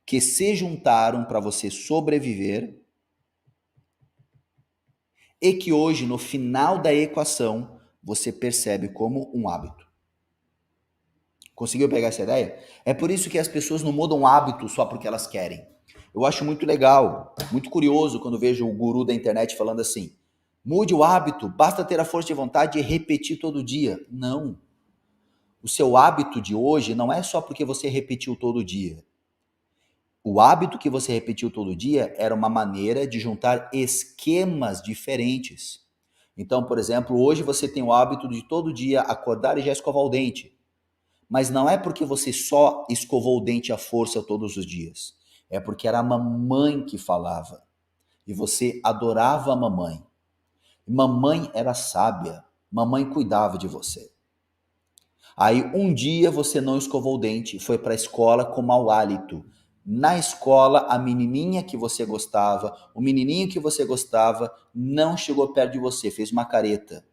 que se juntaram para você sobreviver e que hoje, no final da equação, você percebe como um hábito. Conseguiu pegar essa ideia? É por isso que as pessoas não mudam hábito só porque elas querem. Eu acho muito legal, muito curioso quando vejo o guru da internet falando assim: mude o hábito, basta ter a força de vontade e repetir todo dia. Não. O seu hábito de hoje não é só porque você repetiu todo dia. O hábito que você repetiu todo dia era uma maneira de juntar esquemas diferentes. Então, por exemplo, hoje você tem o hábito de todo dia acordar e já escovar o dente. Mas não é porque você só escovou o dente à força todos os dias. É porque era a mamãe que falava. E você adorava a mamãe. Mamãe era sábia. Mamãe cuidava de você. Aí um dia você não escovou o dente, foi para a escola com mau hálito. Na escola, a menininha que você gostava, o menininho que você gostava, não chegou perto de você, fez uma careta.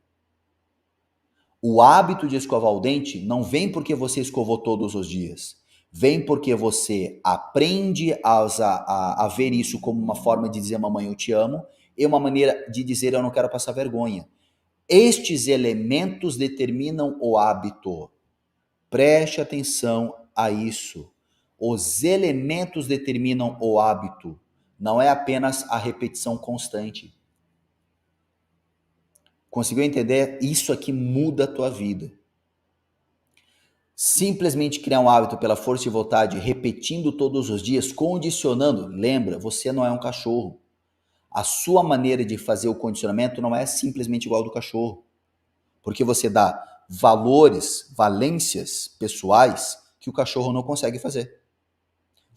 O hábito de escovar o dente não vem porque você escovou todos os dias. Vem porque você aprende a ver isso como uma forma de dizer mamãe eu te amo e uma maneira de dizer eu não quero passar vergonha. Estes elementos determinam o hábito. Preste atenção a isso. Os elementos determinam o hábito. Não é apenas a repetição constante. Conseguiu entender? Isso aqui muda a tua vida. Simplesmente criar um hábito pela força de vontade, repetindo todos os dias, condicionando. Lembra, você não é um cachorro. A sua maneira de fazer o condicionamento não é simplesmente igual ao do cachorro. Porque você dá valores, valências pessoais que o cachorro não consegue fazer.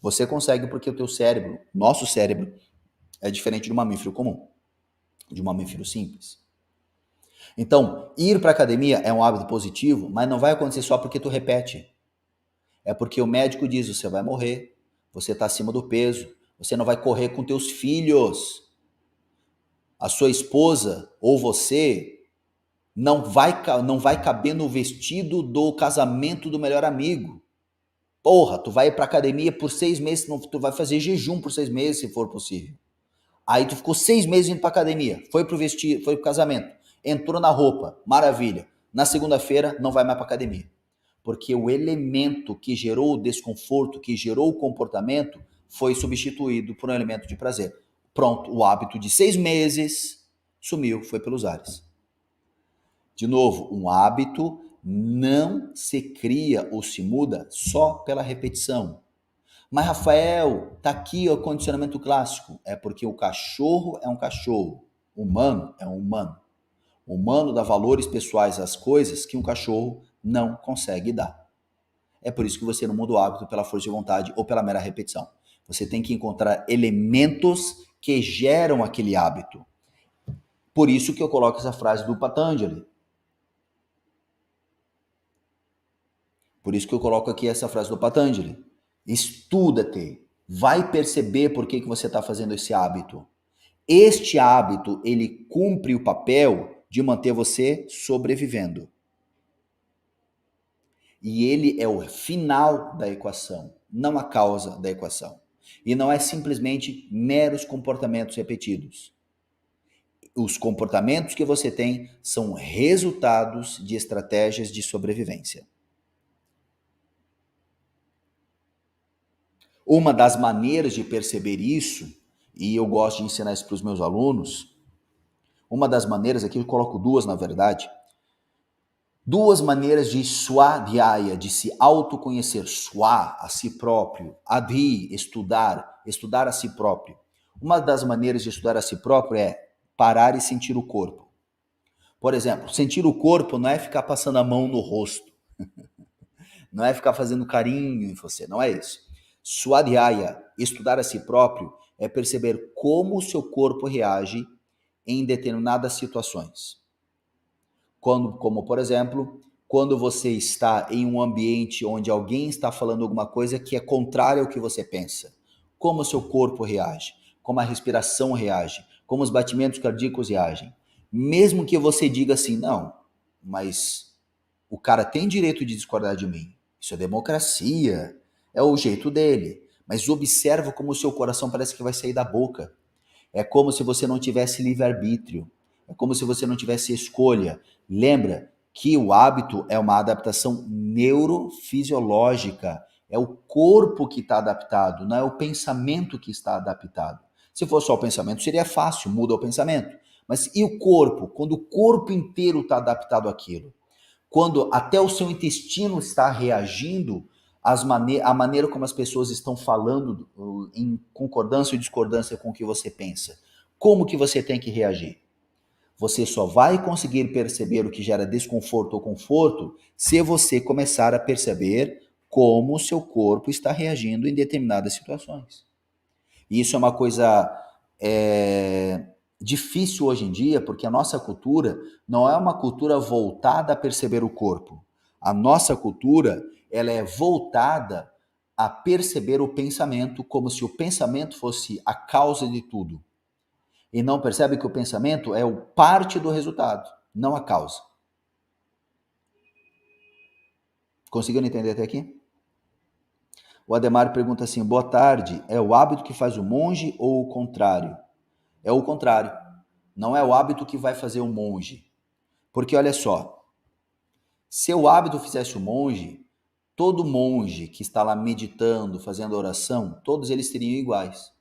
Você consegue porque o teu cérebro, nosso cérebro, é diferente de um mamífero comum, de um mamífero simples. Então, ir para academia é um hábito positivo, mas não vai acontecer só porque tu repete. É porque o médico diz, você vai morrer, você está acima do peso, você não vai correr com teus filhos. A sua esposa ou você não vai caber no vestido do casamento do melhor amigo. Porra, tu vai para academia por 6 meses, tu vai fazer jejum por 6 meses, se for possível. Aí tu ficou 6 meses indo pra academia, foi pro vestido, foi pro casamento, entrou na roupa, maravilha. Na segunda-feira não vai mais pra academia. Porque o elemento que gerou o desconforto, que gerou o comportamento, foi substituído por um elemento de prazer. Pronto, o hábito de 6 meses sumiu, foi pelos ares. De novo, um hábito não se cria ou se muda só pela repetição. Mas, Rafael, tá aqui o condicionamento clássico. É porque o cachorro é um cachorro. O humano é um humano. O humano dá valores pessoais às coisas que um cachorro não consegue dar. É por isso que você não muda o hábito pela força de vontade ou pela mera repetição. Você tem que encontrar elementos que geram aquele hábito. Por isso que eu coloco essa frase do Patanjali. Por isso que eu coloco aqui essa frase do Patanjali. Estuda-te. Vai perceber por que você está fazendo esse hábito. Este hábito, ele cumpre o papel de manter você sobrevivendo. E ele é o final da equação, não a causa da equação. E não é simplesmente meros comportamentos repetidos. Os comportamentos que você tem são resultados de estratégias de sobrevivência. Uma das maneiras de perceber isso, e eu gosto de ensinar isso para os meus alunos, uma das maneiras, aqui eu coloco duas na verdade, duas maneiras de swadhyaya, de se autoconhecer, swa, a si próprio, adhi, estudar a si próprio. Uma das maneiras de estudar a si próprio é parar e sentir o corpo. Por exemplo, sentir o corpo não é ficar passando a mão no rosto, não é ficar fazendo carinho em você, não é isso. Swadhyaya, estudar a si próprio, é perceber como o seu corpo reage em determinadas situações. Como, por exemplo, quando você está em um ambiente onde alguém está falando alguma coisa que é contrária ao que você pensa. Como o seu corpo reage, como a respiração reage, como os batimentos cardíacos reagem. Mesmo que você diga assim, não, mas o cara tem direito de discordar de mim. Isso é democracia, é o jeito dele. Mas observa como o seu coração parece que vai sair da boca. É como se você não tivesse livre-arbítrio. É como se você não tivesse escolha. Lembra que o hábito é uma adaptação neurofisiológica. É o corpo que está adaptado, não é o pensamento que está adaptado. Se fosse só o pensamento, seria fácil, muda o pensamento. Mas e o corpo? Quando o corpo inteiro está adaptado àquilo? Quando até o seu intestino está reagindo a maneira como as pessoas estão falando em concordância ou discordância com o que você pensa. Como que você tem que reagir? Você só vai conseguir perceber o que gera desconforto ou conforto se você começar a perceber como o seu corpo está reagindo em determinadas situações. E isso é uma coisa difícil hoje em dia, porque a nossa cultura não é uma cultura voltada a perceber o corpo. A nossa cultura, ela é voltada a perceber o pensamento como se o pensamento fosse a causa de tudo. E não percebe que o pensamento é o parte do resultado, não a causa. Conseguiram entender até aqui? O Ademar pergunta assim, boa tarde, é o hábito que faz o monge ou o contrário? É o contrário. Não é o hábito que vai fazer o monge. Porque olha só, se o hábito fizesse o monge, todo monge que está lá meditando, fazendo oração, todos eles seriam iguais.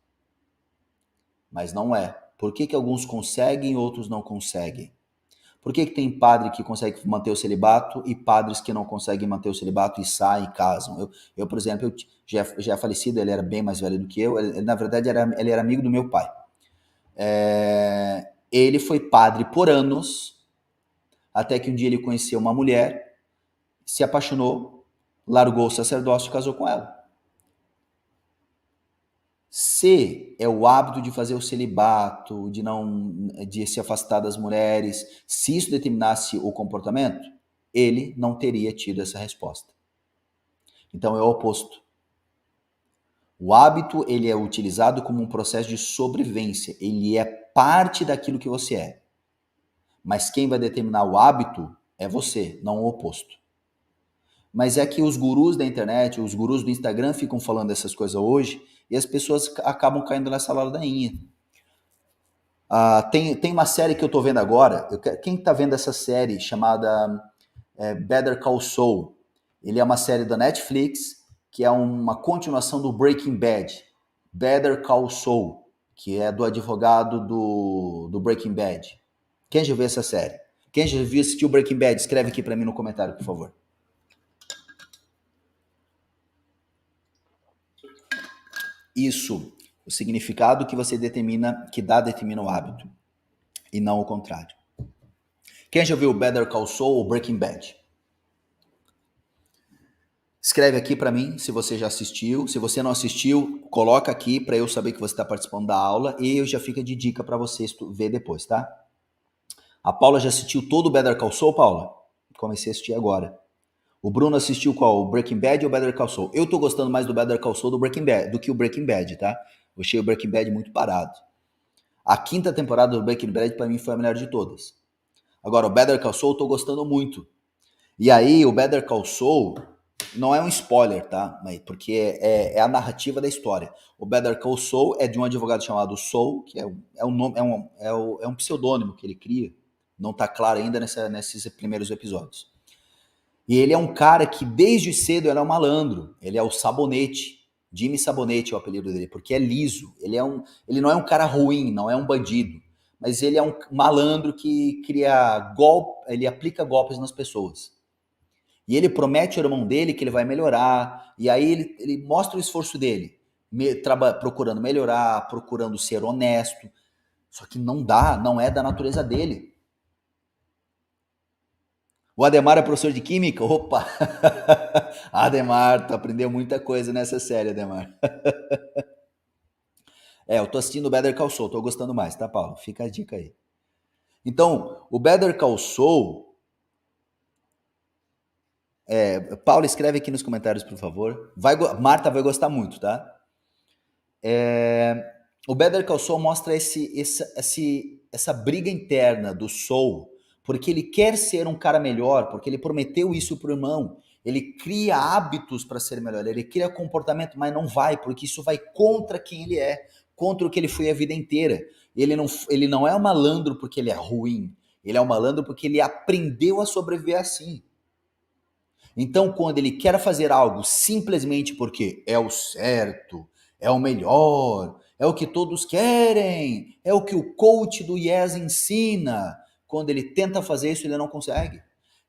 Mas não é. Por que alguns conseguem e outros não conseguem? Por que tem padre que consegue manter o celibato e padres que não conseguem manter o celibato e saem e casam? Eu por exemplo, já é falecido, ele era bem mais velho do que eu, ele, na verdade ele era amigo do meu pai. Ele foi padre por anos, até que um dia ele conheceu uma mulher, se apaixonou, largou o sacerdócio e casou com ela. Se é o hábito de fazer o celibato, de se afastar das mulheres, se isso determinasse o comportamento, ele não teria tido essa resposta. Então é o oposto. O hábito, ele é utilizado como um processo de sobrevivência, ele é parte daquilo que você é. Mas quem vai determinar o hábito é você, não o oposto. Mas é que os gurus da internet, os gurus do Instagram ficam falando dessas coisas hoje e as pessoas acabam caindo nessa ladainha. Tem uma série que eu tô vendo agora, quem tá vendo essa série chamada Better Call Saul? Ele é uma série da Netflix que é uma continuação do Breaking Bad. Better Call Saul, que é do advogado do Breaking Bad. Quem já viu essa série? Quem já viu assistiu Breaking Bad? Escreve aqui para mim no comentário, por favor. Isso, o significado que você determina, determina o hábito, e não o contrário. Quem já viu Better Call Saul ou Breaking Bad? Escreve aqui para mim se você já assistiu. Se você não assistiu, coloca aqui para eu saber que você está participando da aula e eu já fica de dica para você ver depois, tá? A Paula já assistiu todo o Better Call Saul, Paula? Comecei a assistir agora. O Bruno assistiu qual? O Breaking Bad ou o Better Call Saul? Eu tô gostando mais do Better Call Saul do que o Breaking Bad, tá? Eu achei o Breaking Bad muito parado. A quinta temporada do Breaking Bad para mim foi a melhor de todas. Agora, o Better Call Saul eu tô gostando muito. E aí, o Better Call Saul não é um spoiler, tá? Porque é a narrativa da história. O Better Call Saul é de um advogado chamado Saul, que é um pseudônimo que ele cria. Não tá claro ainda nesses primeiros episódios. E ele é um cara que desde cedo ele é um malandro. Ele é o Sabonete. Jimmy Sabonete é o apelido dele, porque é liso. Ele não é um cara ruim, não é um bandido. Mas ele é um malandro que ele aplica golpes nas pessoas. E ele promete ao irmão dele que ele vai melhorar. E aí ele mostra o esforço dele, procurando melhorar, procurando ser honesto. Só que não dá, não é da natureza dele. O Ademar é professor de química? Opa! Ademar, tu aprendeu muita coisa nessa série, Ademar. Eu tô assistindo o Better Call Saul, tô gostando mais, tá, Paulo? Fica a dica aí. Então, o Better Call Saul... Paulo, escreve aqui nos comentários, por favor. Marta vai gostar muito, tá? O Better Call Saul mostra essa briga interna do Saul, porque ele quer ser um cara melhor, porque ele prometeu isso pro irmão. Ele cria hábitos para ser melhor, ele cria comportamento, mas não vai, porque isso vai contra quem ele é, contra o que ele foi a vida inteira. Ele não é um malandro porque ele é ruim, ele é um malandro porque ele aprendeu a sobreviver assim. Então, quando ele quer fazer algo simplesmente porque é o certo, é o melhor, é o que todos querem, é o que o coach do Yes ensina, quando ele tenta fazer isso, ele não consegue.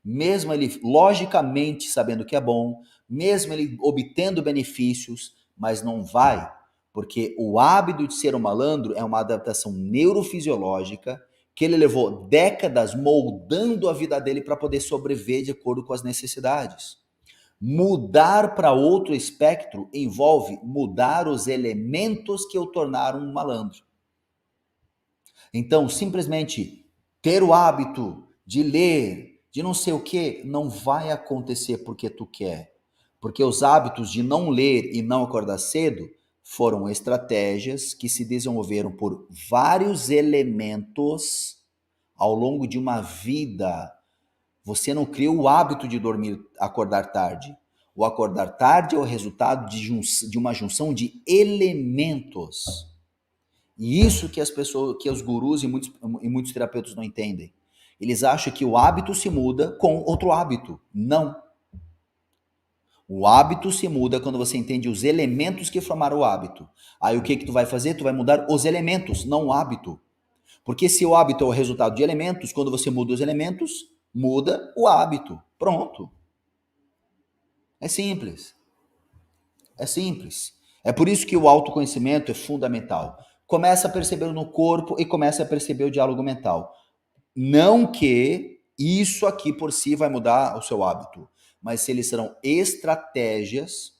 Mesmo ele logicamente sabendo que é bom, mesmo ele obtendo benefícios, mas não vai, porque o hábito de ser um malandro é uma adaptação neurofisiológica que ele levou décadas moldando a vida dele para poder sobreviver de acordo com as necessidades. Mudar para outro espectro envolve mudar os elementos que o tornaram um malandro. Então, simplesmente ter o hábito de ler, de não sei o que, não vai acontecer porque tu quer. Porque os hábitos de não ler e não acordar cedo foram estratégias que se desenvolveram por vários elementos ao longo de uma vida. Você não criou o hábito de dormir, acordar tarde. O acordar tarde é o resultado de uma junção de elementos. E isso que as pessoas, que os gurus e muitos terapeutas não entendem. Eles acham que o hábito se muda com outro hábito. Não. O hábito se muda quando você entende os elementos que formaram o hábito. Aí o que tu vai fazer? Tu vai mudar os elementos, não o hábito. Porque se o hábito é o resultado de elementos, quando você muda os elementos, muda o hábito. Pronto. É simples. É simples. É por isso que o autoconhecimento é fundamental. Começa a perceber no corpo e começa a perceber o diálogo mental. Não que isso aqui por si vai mudar o seu hábito, mas se eles serão estratégias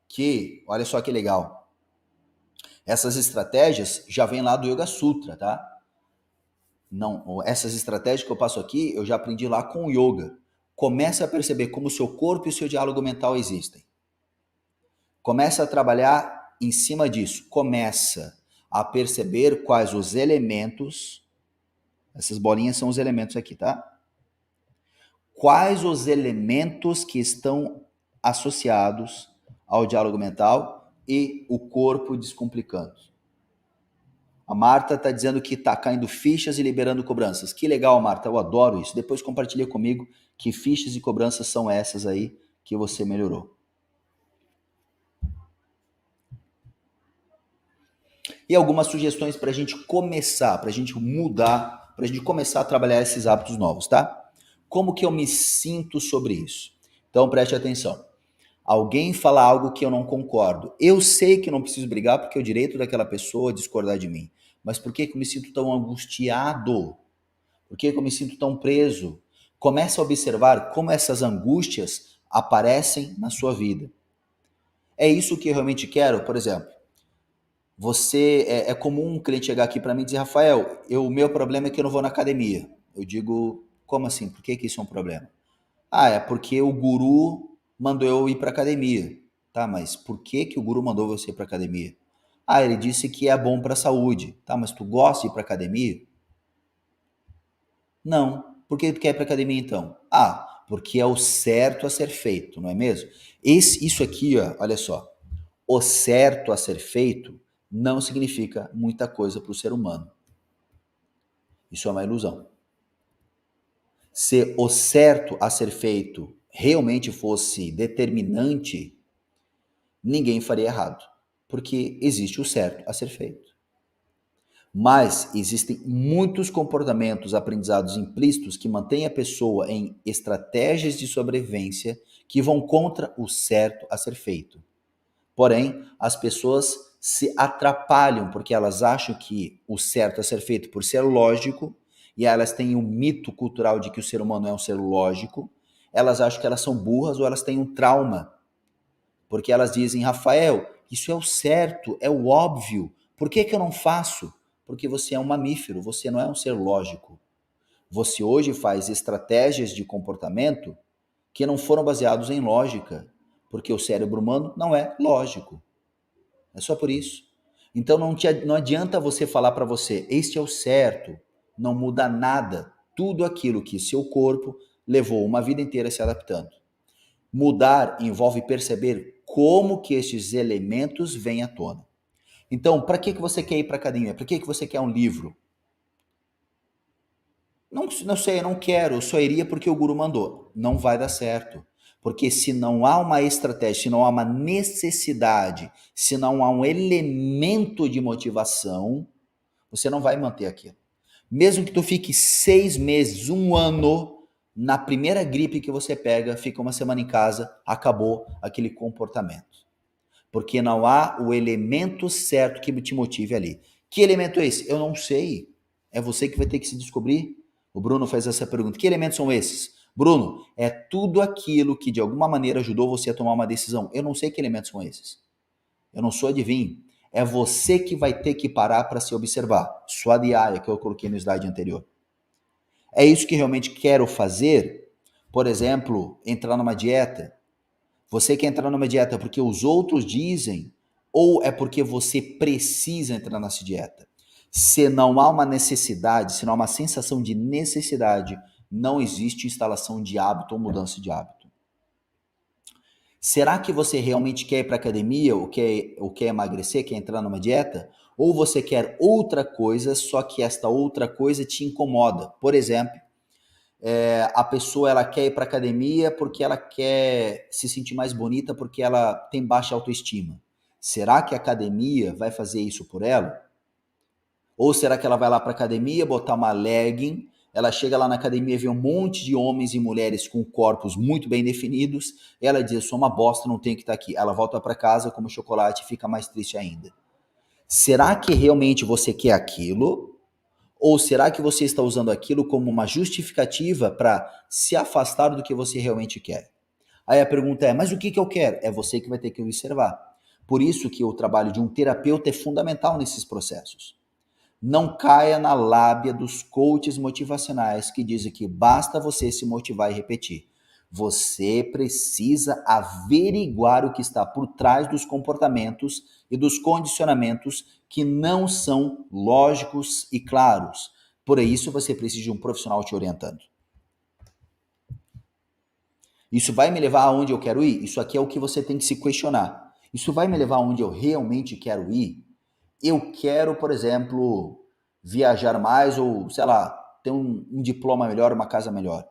que, olha só que legal, Essas estratégias já vêm lá do Yoga Sutra, tá? Não, essas estratégias que eu passo aqui, eu já aprendi lá com o yoga. Comece a perceber como o seu corpo e o seu diálogo mental existem. Começa a trabalhar em cima disso. Começa a perceber quais os elementos, essas bolinhas são os elementos aqui, tá? Quais os elementos que estão associados ao diálogo mental e o corpo descomplicando. A Marta está dizendo que está caindo fichas e liberando cobranças. Que legal, Marta, eu adoro isso. Depois compartilha comigo que fichas e cobranças são essas aí que você melhorou. E algumas sugestões para a gente começar, para a gente mudar, para a gente começar a trabalhar esses hábitos novos, tá? Como que eu me sinto sobre isso? Então preste atenção. Alguém fala algo que eu não concordo. Eu sei que eu não preciso brigar porque é o direito daquela pessoa discordar de mim. Mas por que eu me sinto tão angustiado? Por que eu me sinto tão preso? Comece a observar como essas angústias aparecem na sua vida. É isso que eu realmente quero? Por exemplo, é comum um cliente chegar aqui para mim e dizer, Rafael, o meu problema é que eu não vou na academia. Eu digo, como assim? Por que isso é um problema? Ah, é porque o guru mandou eu ir para academia. Tá, mas por que o guru mandou você ir para academia? Ah, ele disse que é bom para a saúde. Tá, mas tu gosta de ir para academia? Não. Por que tu quer ir para academia então? Ah, porque é o certo a ser feito, não é mesmo? Isso aqui, ó, olha só. O certo a ser feito não significa muita coisa para o ser humano. Isso é uma ilusão. Se o certo a ser feito realmente fosse determinante, ninguém faria errado, porque existe o certo a ser feito. Mas existem muitos comportamentos aprendizados implícitos que mantêm a pessoa em estratégias de sobrevivência que vão contra o certo a ser feito. Porém, as pessoas se atrapalham porque elas acham que o certo a ser feito por ser lógico, e elas têm um mito cultural de que o ser humano é um ser lógico, elas acham que elas são burras ou elas têm um trauma. Porque elas dizem, Rafael, isso é o certo, é o óbvio. Por que eu não faço? Porque você é um mamífero, você não é um ser lógico. Você hoje faz estratégias de comportamento que não foram baseados em lógica, porque o cérebro humano não é lógico. É só por isso. Então não adianta você falar para você, este é o certo, não muda nada. Tudo aquilo que seu corpo levou uma vida inteira se adaptando. Mudar envolve perceber como que estes elementos vêm à tona. Então, para que você quer ir para a academia? Para que você quer um livro? Não sei, eu não quero, eu só iria porque o guru mandou. Não vai dar certo. Porque se não há uma estratégia, se não há uma necessidade, se não há um elemento de motivação, você não vai manter aquilo. Mesmo que tu fique 6 meses, 1 ano, na primeira gripe que você pega, fica uma semana em casa, acabou aquele comportamento. Porque não há o elemento certo que te motive ali. Que elemento é esse? Eu não sei. É você que vai ter que se descobrir. O Bruno faz essa pergunta. Que elementos são esses? Bruno, é tudo aquilo que de alguma maneira ajudou você a tomar uma decisão. Eu não sei que elementos são esses. Eu não sou adivinho. É você que vai ter que parar para se observar. Sua diária, que eu coloquei no slide anterior. É isso que realmente quero fazer? Por exemplo, entrar numa dieta. Você quer entrar numa dieta porque os outros dizem ou é porque você precisa entrar nessa dieta? Se não há uma necessidade, se não há uma sensação de necessidade, não existe instalação de hábito ou mudança de hábito. Será que você realmente quer ir para a academia ou quer emagrecer, quer entrar numa dieta? Ou você quer outra coisa, só que esta outra coisa te incomoda? Por exemplo, a pessoa ela quer ir para academia porque ela quer se sentir mais bonita porque ela tem baixa autoestima. Será que a academia vai fazer isso por ela? Ou será que ela vai lá para academia, botar uma legging, ela chega lá na academia e vê um monte de homens e mulheres com corpos muito bem definidos, e ela diz, eu sou uma bosta, não tenho que estar aqui. Ela volta para casa, come chocolate e fica mais triste ainda. Será que realmente você quer aquilo? Ou será que você está usando aquilo como uma justificativa para se afastar do que você realmente quer? Aí a pergunta é, mas o que eu quero? É você que vai ter que observar. Por isso que o trabalho de um terapeuta é fundamental nesses processos. Não caia na lábia dos coaches motivacionais que dizem que basta você se motivar e repetir. Você precisa averiguar o que está por trás dos comportamentos e dos condicionamentos que não são lógicos e claros. Por isso, você precisa de um profissional te orientando. Isso vai me levar aonde eu quero ir? Isso aqui é o que você tem que se questionar. Isso vai me levar aonde eu realmente quero ir? Eu quero, por exemplo, viajar mais ou, sei lá, ter um diploma melhor, uma casa melhor.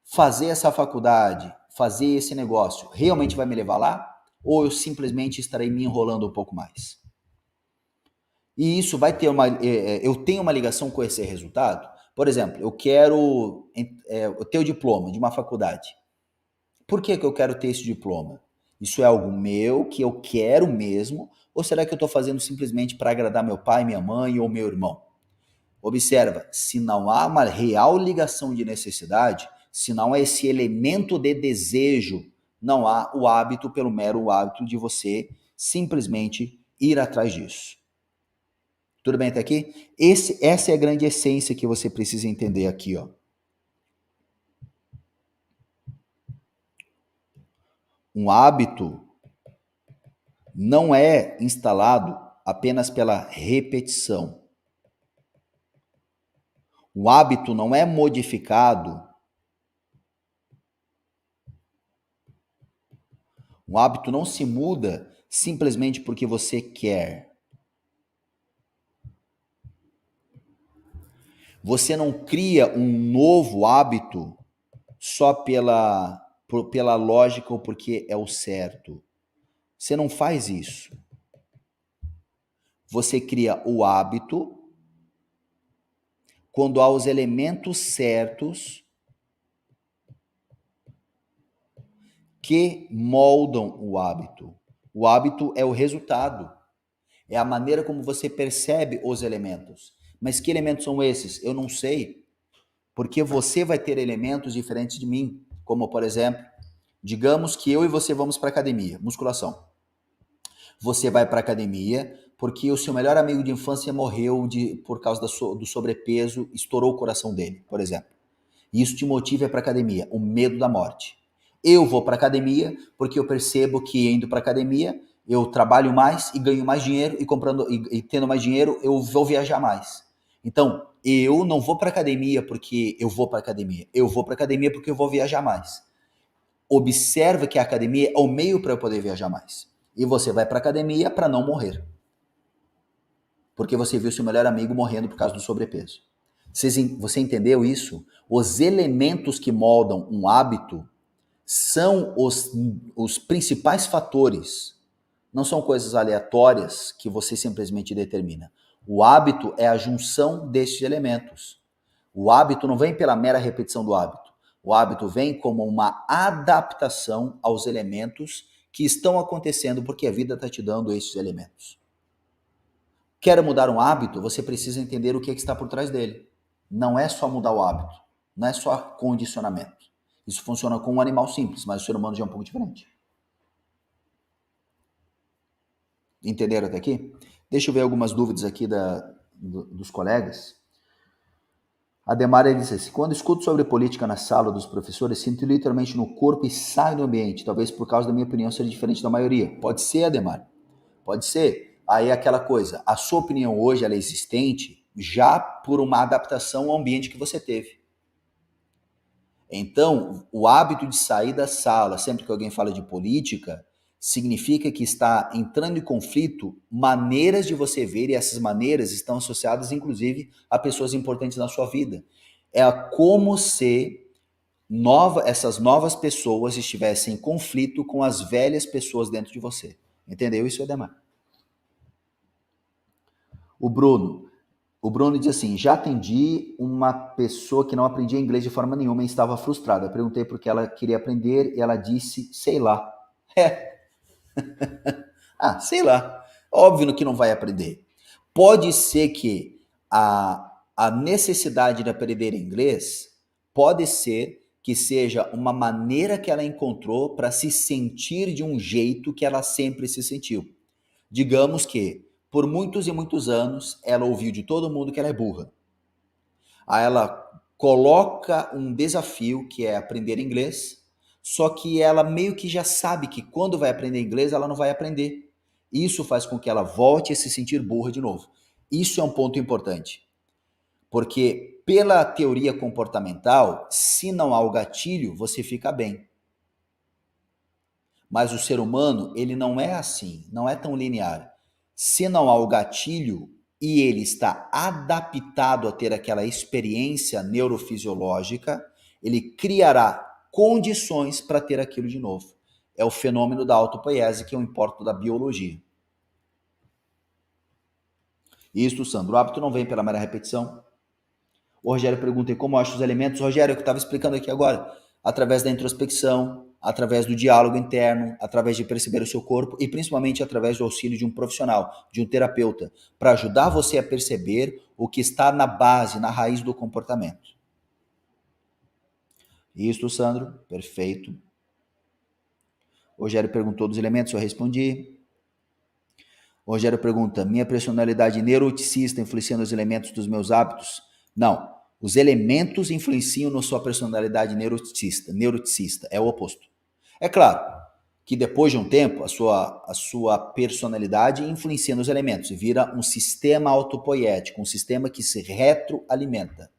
Fazer essa faculdade, fazer esse negócio, realmente vai me levar lá? Ou eu simplesmente estarei me enrolando um pouco mais? E isso vai ter eu tenho uma ligação com esse resultado? Por exemplo, eu quero ter o diploma de uma faculdade. Por que eu quero ter esse diploma? Isso é algo meu, que eu quero mesmo? Ou será que eu estou fazendo simplesmente para agradar meu pai, minha mãe ou meu irmão? Observa, se não há uma real ligação de necessidade, se não há esse elemento de desejo, não há o hábito pelo mero hábito de você simplesmente ir atrás disso. Tudo bem até aqui? Essa é a grande essência que você precisa entender aqui, ó. Um hábito não é instalado apenas pela repetição. O hábito não é modificado. O hábito não se muda simplesmente porque você quer. Você não cria um novo hábito só pela lógica ou porque é o certo. Você não faz isso. Você cria o hábito quando há os elementos certos que moldam o hábito. O hábito é o resultado. É a maneira como você percebe os elementos. Mas que elementos são esses? Eu não sei. Porque você vai ter elementos diferentes de mim. Como, por exemplo, digamos que eu e você vamos para academia, musculação. Você vai para academia porque o seu melhor amigo de infância morreu por causa do sobrepeso, estourou o coração dele, por exemplo. E isso te motiva para academia, o medo da morte. Eu vou para academia porque eu percebo que indo para academia eu trabalho mais e ganho mais dinheiro e tendo mais dinheiro eu vou viajar mais. Então, eu não vou para academia porque eu vou para academia. Eu vou para academia porque eu vou viajar mais. Observa que a academia é o meio para eu poder viajar mais. E você vai para academia para não morrer. Porque você viu seu melhor amigo morrendo por causa do sobrepeso. Você entendeu isso? Os elementos que moldam um hábito são os principais fatores. Não são coisas aleatórias que você simplesmente determina. O hábito é a junção destes elementos. O hábito não vem pela mera repetição do hábito. O hábito vem como uma adaptação aos elementos que estão acontecendo porque a vida está te dando esses elementos. Quer mudar um hábito? Você precisa entender o que está por trás dele. Não é só mudar o hábito, não é só condicionamento. Isso funciona com um animal simples, mas o ser humano já é um pouco diferente. Entenderam até aqui? Deixa eu ver algumas dúvidas aqui dos colegas. A Demara disse assim: quando escuto sobre política na sala dos professores, sinto literalmente no corpo e saio do ambiente, talvez por causa da minha opinião ser diferente da maioria. Pode ser, Ademar. Pode ser. Aí é aquela coisa, a sua opinião hoje ela é existente já por uma adaptação ao ambiente que você teve. Então, o hábito de sair da sala sempre que alguém fala de política significa que está entrando em conflito maneiras de você ver, e essas maneiras estão associadas, inclusive, a pessoas importantes na sua vida. É como se essas novas pessoas estivessem em conflito com as velhas pessoas dentro de você. Entendeu isso, Edemar? O Bruno. O Bruno diz assim: já atendi uma pessoa que não aprendia inglês de forma nenhuma e estava frustrada. Eu perguntei por que ela queria aprender e ela disse, sei lá. É. Sei lá. Óbvio que não vai aprender. Pode ser que a necessidade de aprender inglês pode ser que seja uma maneira que ela encontrou para se sentir de um jeito que ela sempre se sentiu. Digamos que por muitos e muitos anos ela ouviu de todo mundo que ela é burra. Aí ela coloca um desafio que é aprender inglês, só que ela meio que já sabe que quando vai aprender inglês ela não vai aprender. Isso faz com que ela volte a se sentir burra de novo. Isso é um ponto importante, porque pela teoria comportamental, se não há o gatilho, você fica bem. Mas o ser humano, ele não é assim, não é tão linear. Se não há o gatilho e ele está adaptado a ter aquela experiência neurofisiológica, ele criará condições para ter aquilo de novo. É o fenômeno da autopoiese, que é o importo da biologia. Isso, Sandro, o hábito não vem pela mera repetição. O Rogério pergunta como acho os elementos. Rogério, eu estava explicando aqui agora, através da introspecção, através do diálogo interno, através de perceber o seu corpo e principalmente através do auxílio de um profissional, de um terapeuta, para ajudar você a perceber o que está na base, na raiz do comportamento. Isso, Sandro, perfeito. O Rogério perguntou dos elementos, eu respondi. O Rogério pergunta, minha personalidade neuroticista influencia nos elementos dos meus hábitos? Não, os elementos influenciam na sua personalidade neuroticista, é o oposto. É claro que depois de um tempo, a sua personalidade influencia nos elementos e vira um sistema autopoético, um sistema que se retroalimenta,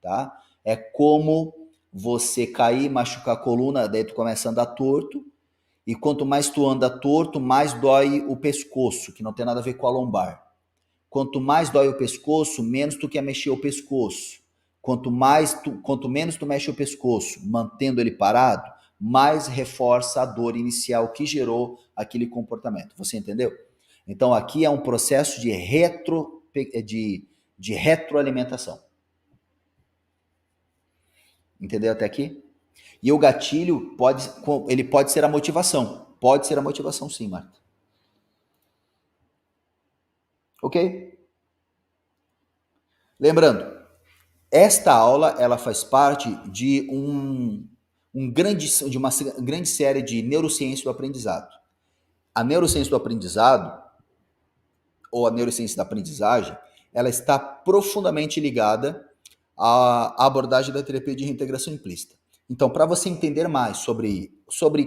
tá? É como você cair, machucar a coluna, daí tu começa a andar torto, e quanto mais tu anda torto, mais dói o pescoço, que não tem nada a ver com a lombar. Quanto mais dói o pescoço, menos tu quer mexer o pescoço. Quanto menos tu mexe o pescoço, mantendo ele parado, mais reforça a dor inicial que gerou aquele comportamento. Você entendeu? Então aqui é um processo de retroalimentação. Entendeu até aqui? E o gatilho ele pode ser a motivação. Pode ser a motivação, sim, Marta. Ok? Lembrando, esta aula ela faz parte de de uma grande série de neurociência do aprendizado. A neurociência do aprendizado, ou a neurociência da aprendizagem, ela está profundamente ligada à abordagem da terapia de reintegração implícita. Então, para você entender mais sobre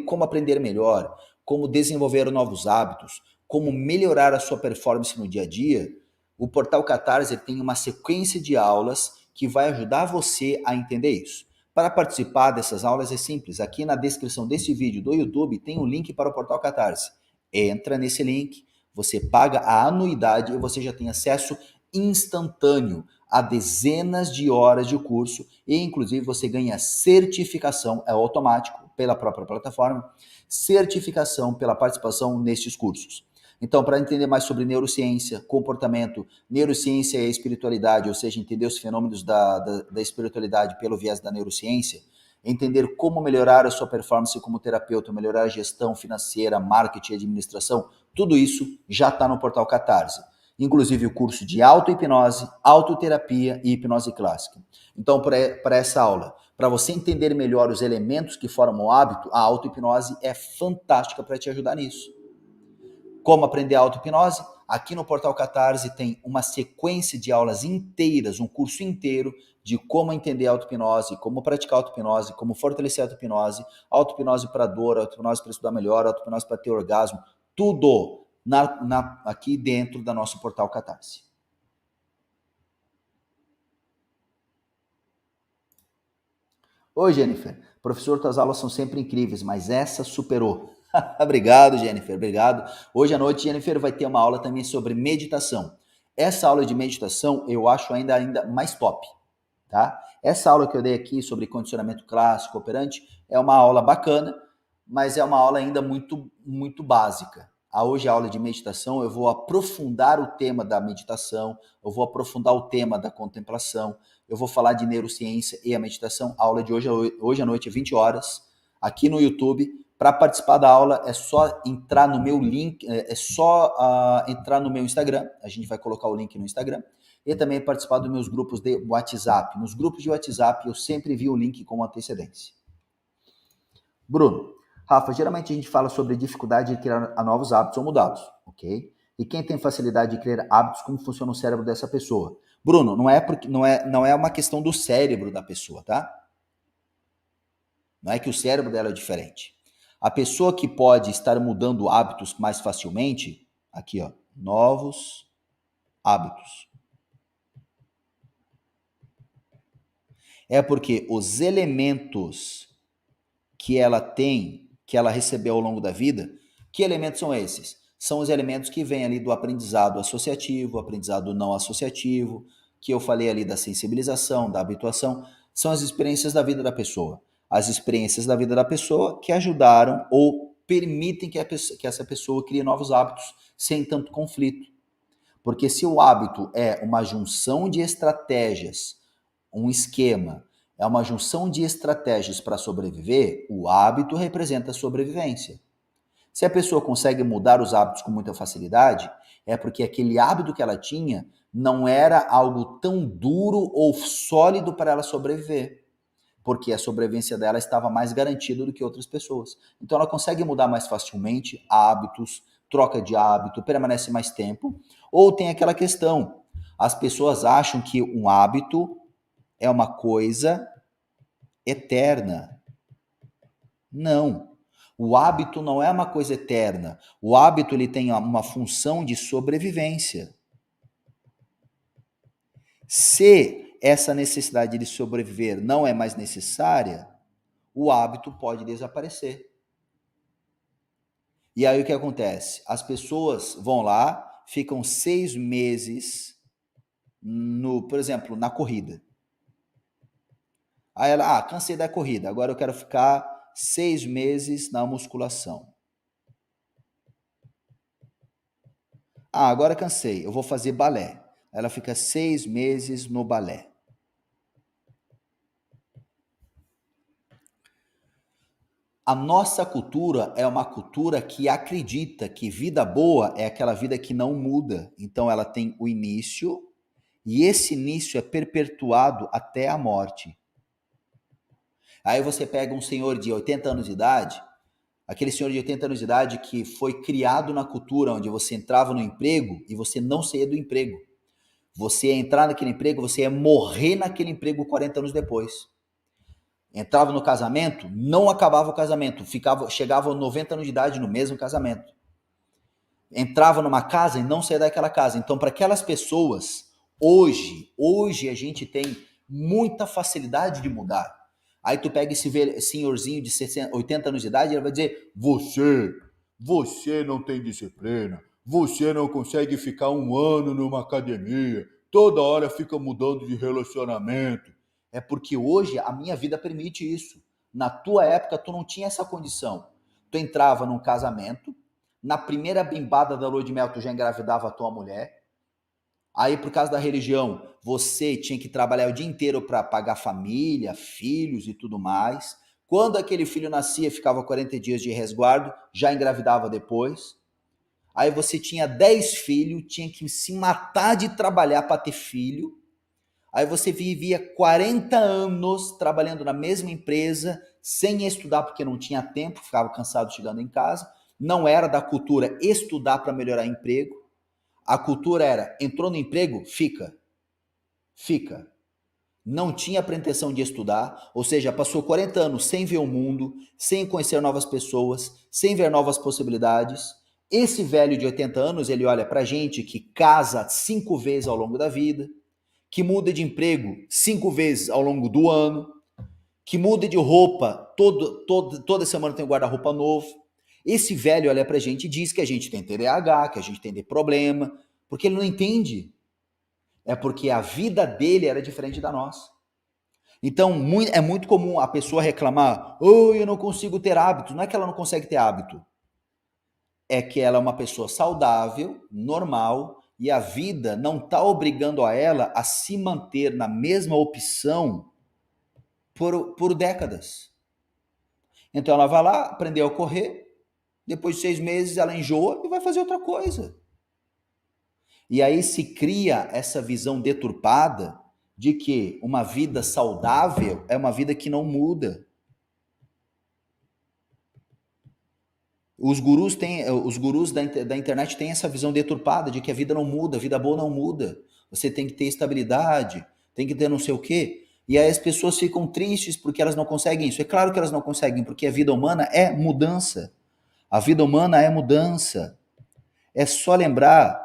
como aprender melhor, como desenvolver novos hábitos, como melhorar a sua performance no dia a dia, o Portal Catarse tem uma sequência de aulas que vai ajudar você a entender isso. Para participar dessas aulas é simples. Aqui na descrição desse vídeo do YouTube tem um link para o Portal Catarse. Entra nesse link, você paga a anuidade e você já tem acesso instantâneo a dezenas de horas de curso e inclusive você ganha certificação, é automático pela própria plataforma, certificação pela participação nestes cursos. Então, para entender mais sobre neurociência, comportamento, neurociência e espiritualidade, ou seja, entender os fenômenos da espiritualidade pelo viés da neurociência, entender como melhorar a sua performance como terapeuta, melhorar a gestão financeira, marketing e administração, tudo isso já está no Portal Catarse. Inclusive o curso de auto-hipnose, autoterapia e hipnose clássica. Então, para essa aula, para você entender melhor os elementos que formam o hábito, a auto-hipnose é fantástica para te ajudar nisso. Como aprender a auto-hipnose? Aqui no Portal Catarse tem uma sequência de aulas inteiras, um curso inteiro de como entender a auto-hipnose, como praticar a auto-hipnose, como fortalecer a auto-hipnose para dor, auto-hipnose para estudar melhor, auto-hipnose para ter orgasmo, tudo aqui dentro da nosso Portal Catarse. Oi, Jennifer. Professor, tuas aulas são sempre incríveis, mas essa superou. Obrigado, Jennifer, obrigado. Hoje à noite, Jennifer, vai ter uma aula também sobre meditação. Essa aula de meditação eu acho ainda mais top, tá? Essa aula que eu dei aqui sobre condicionamento clássico operante é uma aula bacana, mas é uma aula ainda muito básica. Hoje, a aula de meditação, eu vou aprofundar o tema da meditação, eu vou aprofundar o tema da contemplação, eu vou falar de neurociência e a meditação. A aula de hoje à noite, 20 horas, aqui no YouTube. Para participar da aula é só entrar no meu link, entrar no meu Instagram, a gente vai colocar o link no Instagram, e também participar dos meus grupos de WhatsApp. Nos grupos de WhatsApp eu sempre envio o link com antecedência. Bruno, Rafa, geralmente a gente fala sobre dificuldade de criar novos hábitos ou mudá-los, ok? E quem tem facilidade de criar hábitos, como funciona o cérebro dessa pessoa? Bruno, não é uma questão do cérebro da pessoa, tá? Não é que o cérebro dela é diferente. A pessoa que pode estar mudando hábitos mais facilmente, aqui ó, novos hábitos. É porque os elementos que ela tem, que ela recebeu ao longo da vida, que elementos são esses? São os elementos que vêm ali do aprendizado associativo, aprendizado não associativo, que eu falei ali da sensibilização, da habituação, são as experiências da vida da pessoa. As experiências da vida da pessoa que ajudaram ou permitem que essa pessoa crie novos hábitos sem tanto conflito. Porque se o hábito é uma junção de estratégias, um esquema, é uma junção de estratégias para sobreviver, o hábito representa a sobrevivência. Se a pessoa consegue mudar os hábitos com muita facilidade, é porque aquele hábito que ela tinha não era algo tão duro ou sólido para ela sobreviver, porque a sobrevivência dela estava mais garantida do que outras pessoas. Então ela consegue mudar mais facilmente hábitos, troca de hábito, permanece mais tempo, ou tem aquela questão, as pessoas acham que um hábito é uma coisa eterna. Não. O hábito não é uma coisa eterna. O hábito ele tem uma função de sobrevivência. Se essa necessidade de sobreviver não é mais necessária, o hábito pode desaparecer. E aí o que acontece? As pessoas vão lá, ficam 6 meses, por exemplo, na corrida. Aí ela, cansei da corrida, agora eu quero ficar 6 meses na musculação. Agora cansei, eu vou fazer balé. Ela fica 6 meses no balé. A nossa cultura é uma cultura que acredita que vida boa é aquela vida que não muda. Então ela tem o início e esse início é perpetuado até a morte. Aí você pega um senhor de 80 anos de idade, aquele senhor de 80 anos de idade que foi criado na cultura onde você entrava no emprego e você não saía do emprego. Você ia entrar naquele emprego, você ia morrer naquele emprego 40 anos depois. Entrava no casamento, não acabava o casamento, chegava aos 90 anos de idade no mesmo casamento. Entrava numa casa e não saía daquela casa. Então, para aquelas pessoas, hoje a gente tem muita facilidade de mudar. Aí tu pega esse senhorzinho de 80 anos de idade e ele vai dizer, você não tem disciplina, você não consegue ficar um ano numa academia, toda hora fica mudando de relacionamento. É porque hoje a minha vida permite isso. Na tua época, tu não tinha essa condição. Tu entrava num casamento, na primeira bimbada da lua de mel, tu já engravidava a tua mulher. Aí, por causa da religião, você tinha que trabalhar o dia inteiro para pagar família, filhos e tudo mais. Quando aquele filho nascia, ficava 40 dias de resguardo, já engravidava depois. Aí você tinha 10 filhos, tinha que se matar de trabalhar para ter filho. Aí você vivia 40 anos trabalhando na mesma empresa, sem estudar porque não tinha tempo, ficava cansado chegando em casa. Não era da cultura estudar para melhorar emprego. A cultura era, entrou no emprego, fica. Não tinha pretensão de estudar, ou seja, passou 40 anos sem ver o mundo, sem conhecer novas pessoas, sem ver novas possibilidades. Esse velho de 80 anos, ele olha pra gente que casa 5 vezes ao longo da vida, que muda de emprego 5 vezes ao longo do ano, que muda de roupa, toda semana tem um guarda-roupa novo. Esse velho olha pra gente e diz que a gente tem TDAH, que a gente tem problema, porque ele não entende. É porque a vida dele era diferente da nossa. Então, é muito comum a pessoa reclamar, eu não consigo ter hábito. Não é que ela não consegue ter hábito. É que ela é uma pessoa saudável, normal, e a vida não está obrigando a ela a se manter na mesma opção por décadas. Então ela vai lá, aprendeu a correr, depois de 6 meses ela enjoa e vai fazer outra coisa. E aí se cria essa visão deturpada de que uma vida saudável é uma vida que não muda. Os gurus da internet têm essa visão deturpada de que a vida não muda, a vida boa não muda. Você tem que ter estabilidade, tem que ter não sei o quê. E aí as pessoas ficam tristes porque elas não conseguem isso. É claro que elas não conseguem, porque a vida humana é mudança. A vida humana é mudança. É só lembrar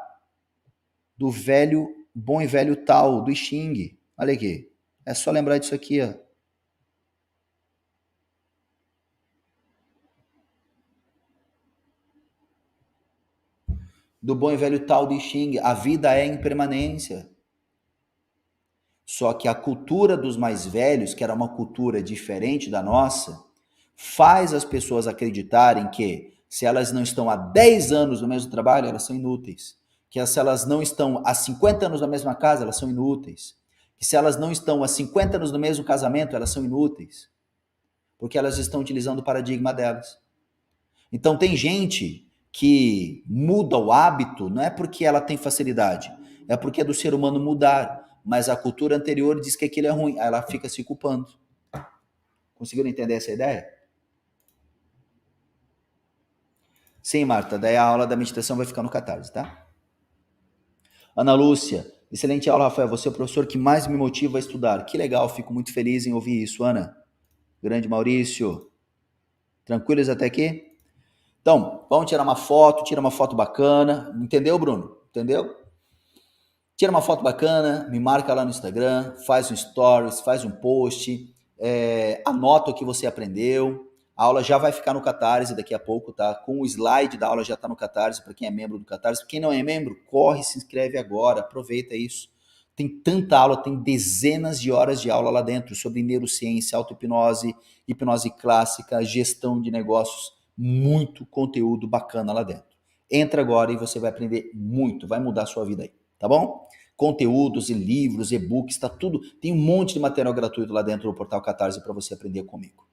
do velho, bom e velho Tao, do I Ching. Olha aqui. É só lembrar disso aqui, ó. Do bom e velho Tao do I Ching. A vida é impermanência. Só que a cultura dos mais velhos, que era uma cultura diferente da nossa, faz as pessoas acreditarem que se elas não estão há 10 anos no mesmo trabalho, elas são inúteis. Que se elas não estão há 50 anos na mesma casa, elas são inúteis. Que se elas não estão há 50 anos no mesmo casamento, elas são inúteis. Porque elas estão utilizando o paradigma delas. Então tem gente que muda o hábito, não é porque ela tem facilidade, é porque é do ser humano mudar. Mas a cultura anterior diz que aquilo é ruim, aí ela fica se culpando. Conseguiram entender essa ideia? Sim, Marta, daí a aula da meditação vai ficar no Catarse, tá? Ana Lúcia, excelente aula, Rafael, você é o professor que mais me motiva a estudar. Que legal, fico muito feliz em ouvir isso, Ana. Grande Maurício. Tranquilos até aqui? Então, vamos tirar uma foto, tira uma foto bacana. Entendeu, Bruno? Entendeu? Tira uma foto bacana, me marca lá no Instagram, faz um stories, faz um post, anota o que você aprendeu. A aula já vai ficar no Catarse daqui a pouco, tá? Com o slide da aula já está no Catarse, para quem é membro do Catarse. Quem não é membro, corre, se inscreve agora, aproveita isso. Tem tanta aula, tem dezenas de horas de aula lá dentro sobre neurociência, auto-hipnose, hipnose clássica, gestão de negócios, muito conteúdo bacana lá dentro. Entra agora e você vai aprender muito, vai mudar a sua vida aí, tá bom? Conteúdos e livros, e-books, tá tudo, tem um monte de material gratuito lá dentro do portal Catarse para você aprender comigo.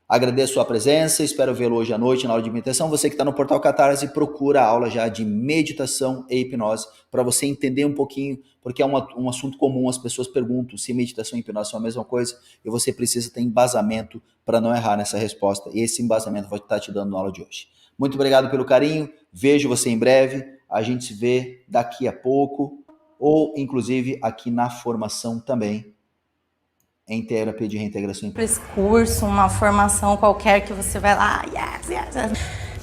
Agradeço a sua presença, espero vê-lo hoje à noite na aula de meditação. Você que está no portal Catarse, procura a aula já de meditação e hipnose para você entender um pouquinho, porque é um assunto comum, as pessoas perguntam se meditação e hipnose são a mesma coisa e você precisa ter embasamento para não errar nessa resposta. E esse embasamento vai estar te dando na aula de hoje. Muito obrigado pelo carinho, vejo você em breve, a gente se vê daqui a pouco, ou inclusive aqui na formação também, em terapia de reintegração. Esse curso, uma formação qualquer que você vai lá, yes.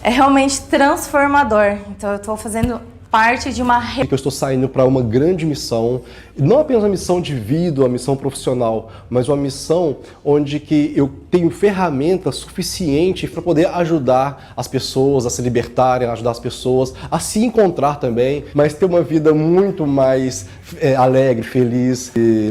É realmente transformador. Então eu estou fazendo parte de uma... Que eu estou saindo para uma grande missão, não apenas uma missão de vida, uma missão profissional, mas uma missão onde que eu tenho ferramentas suficientes para poder ajudar as pessoas a se libertarem, ajudar as pessoas a se encontrar também, mas ter uma vida muito mais alegre, feliz.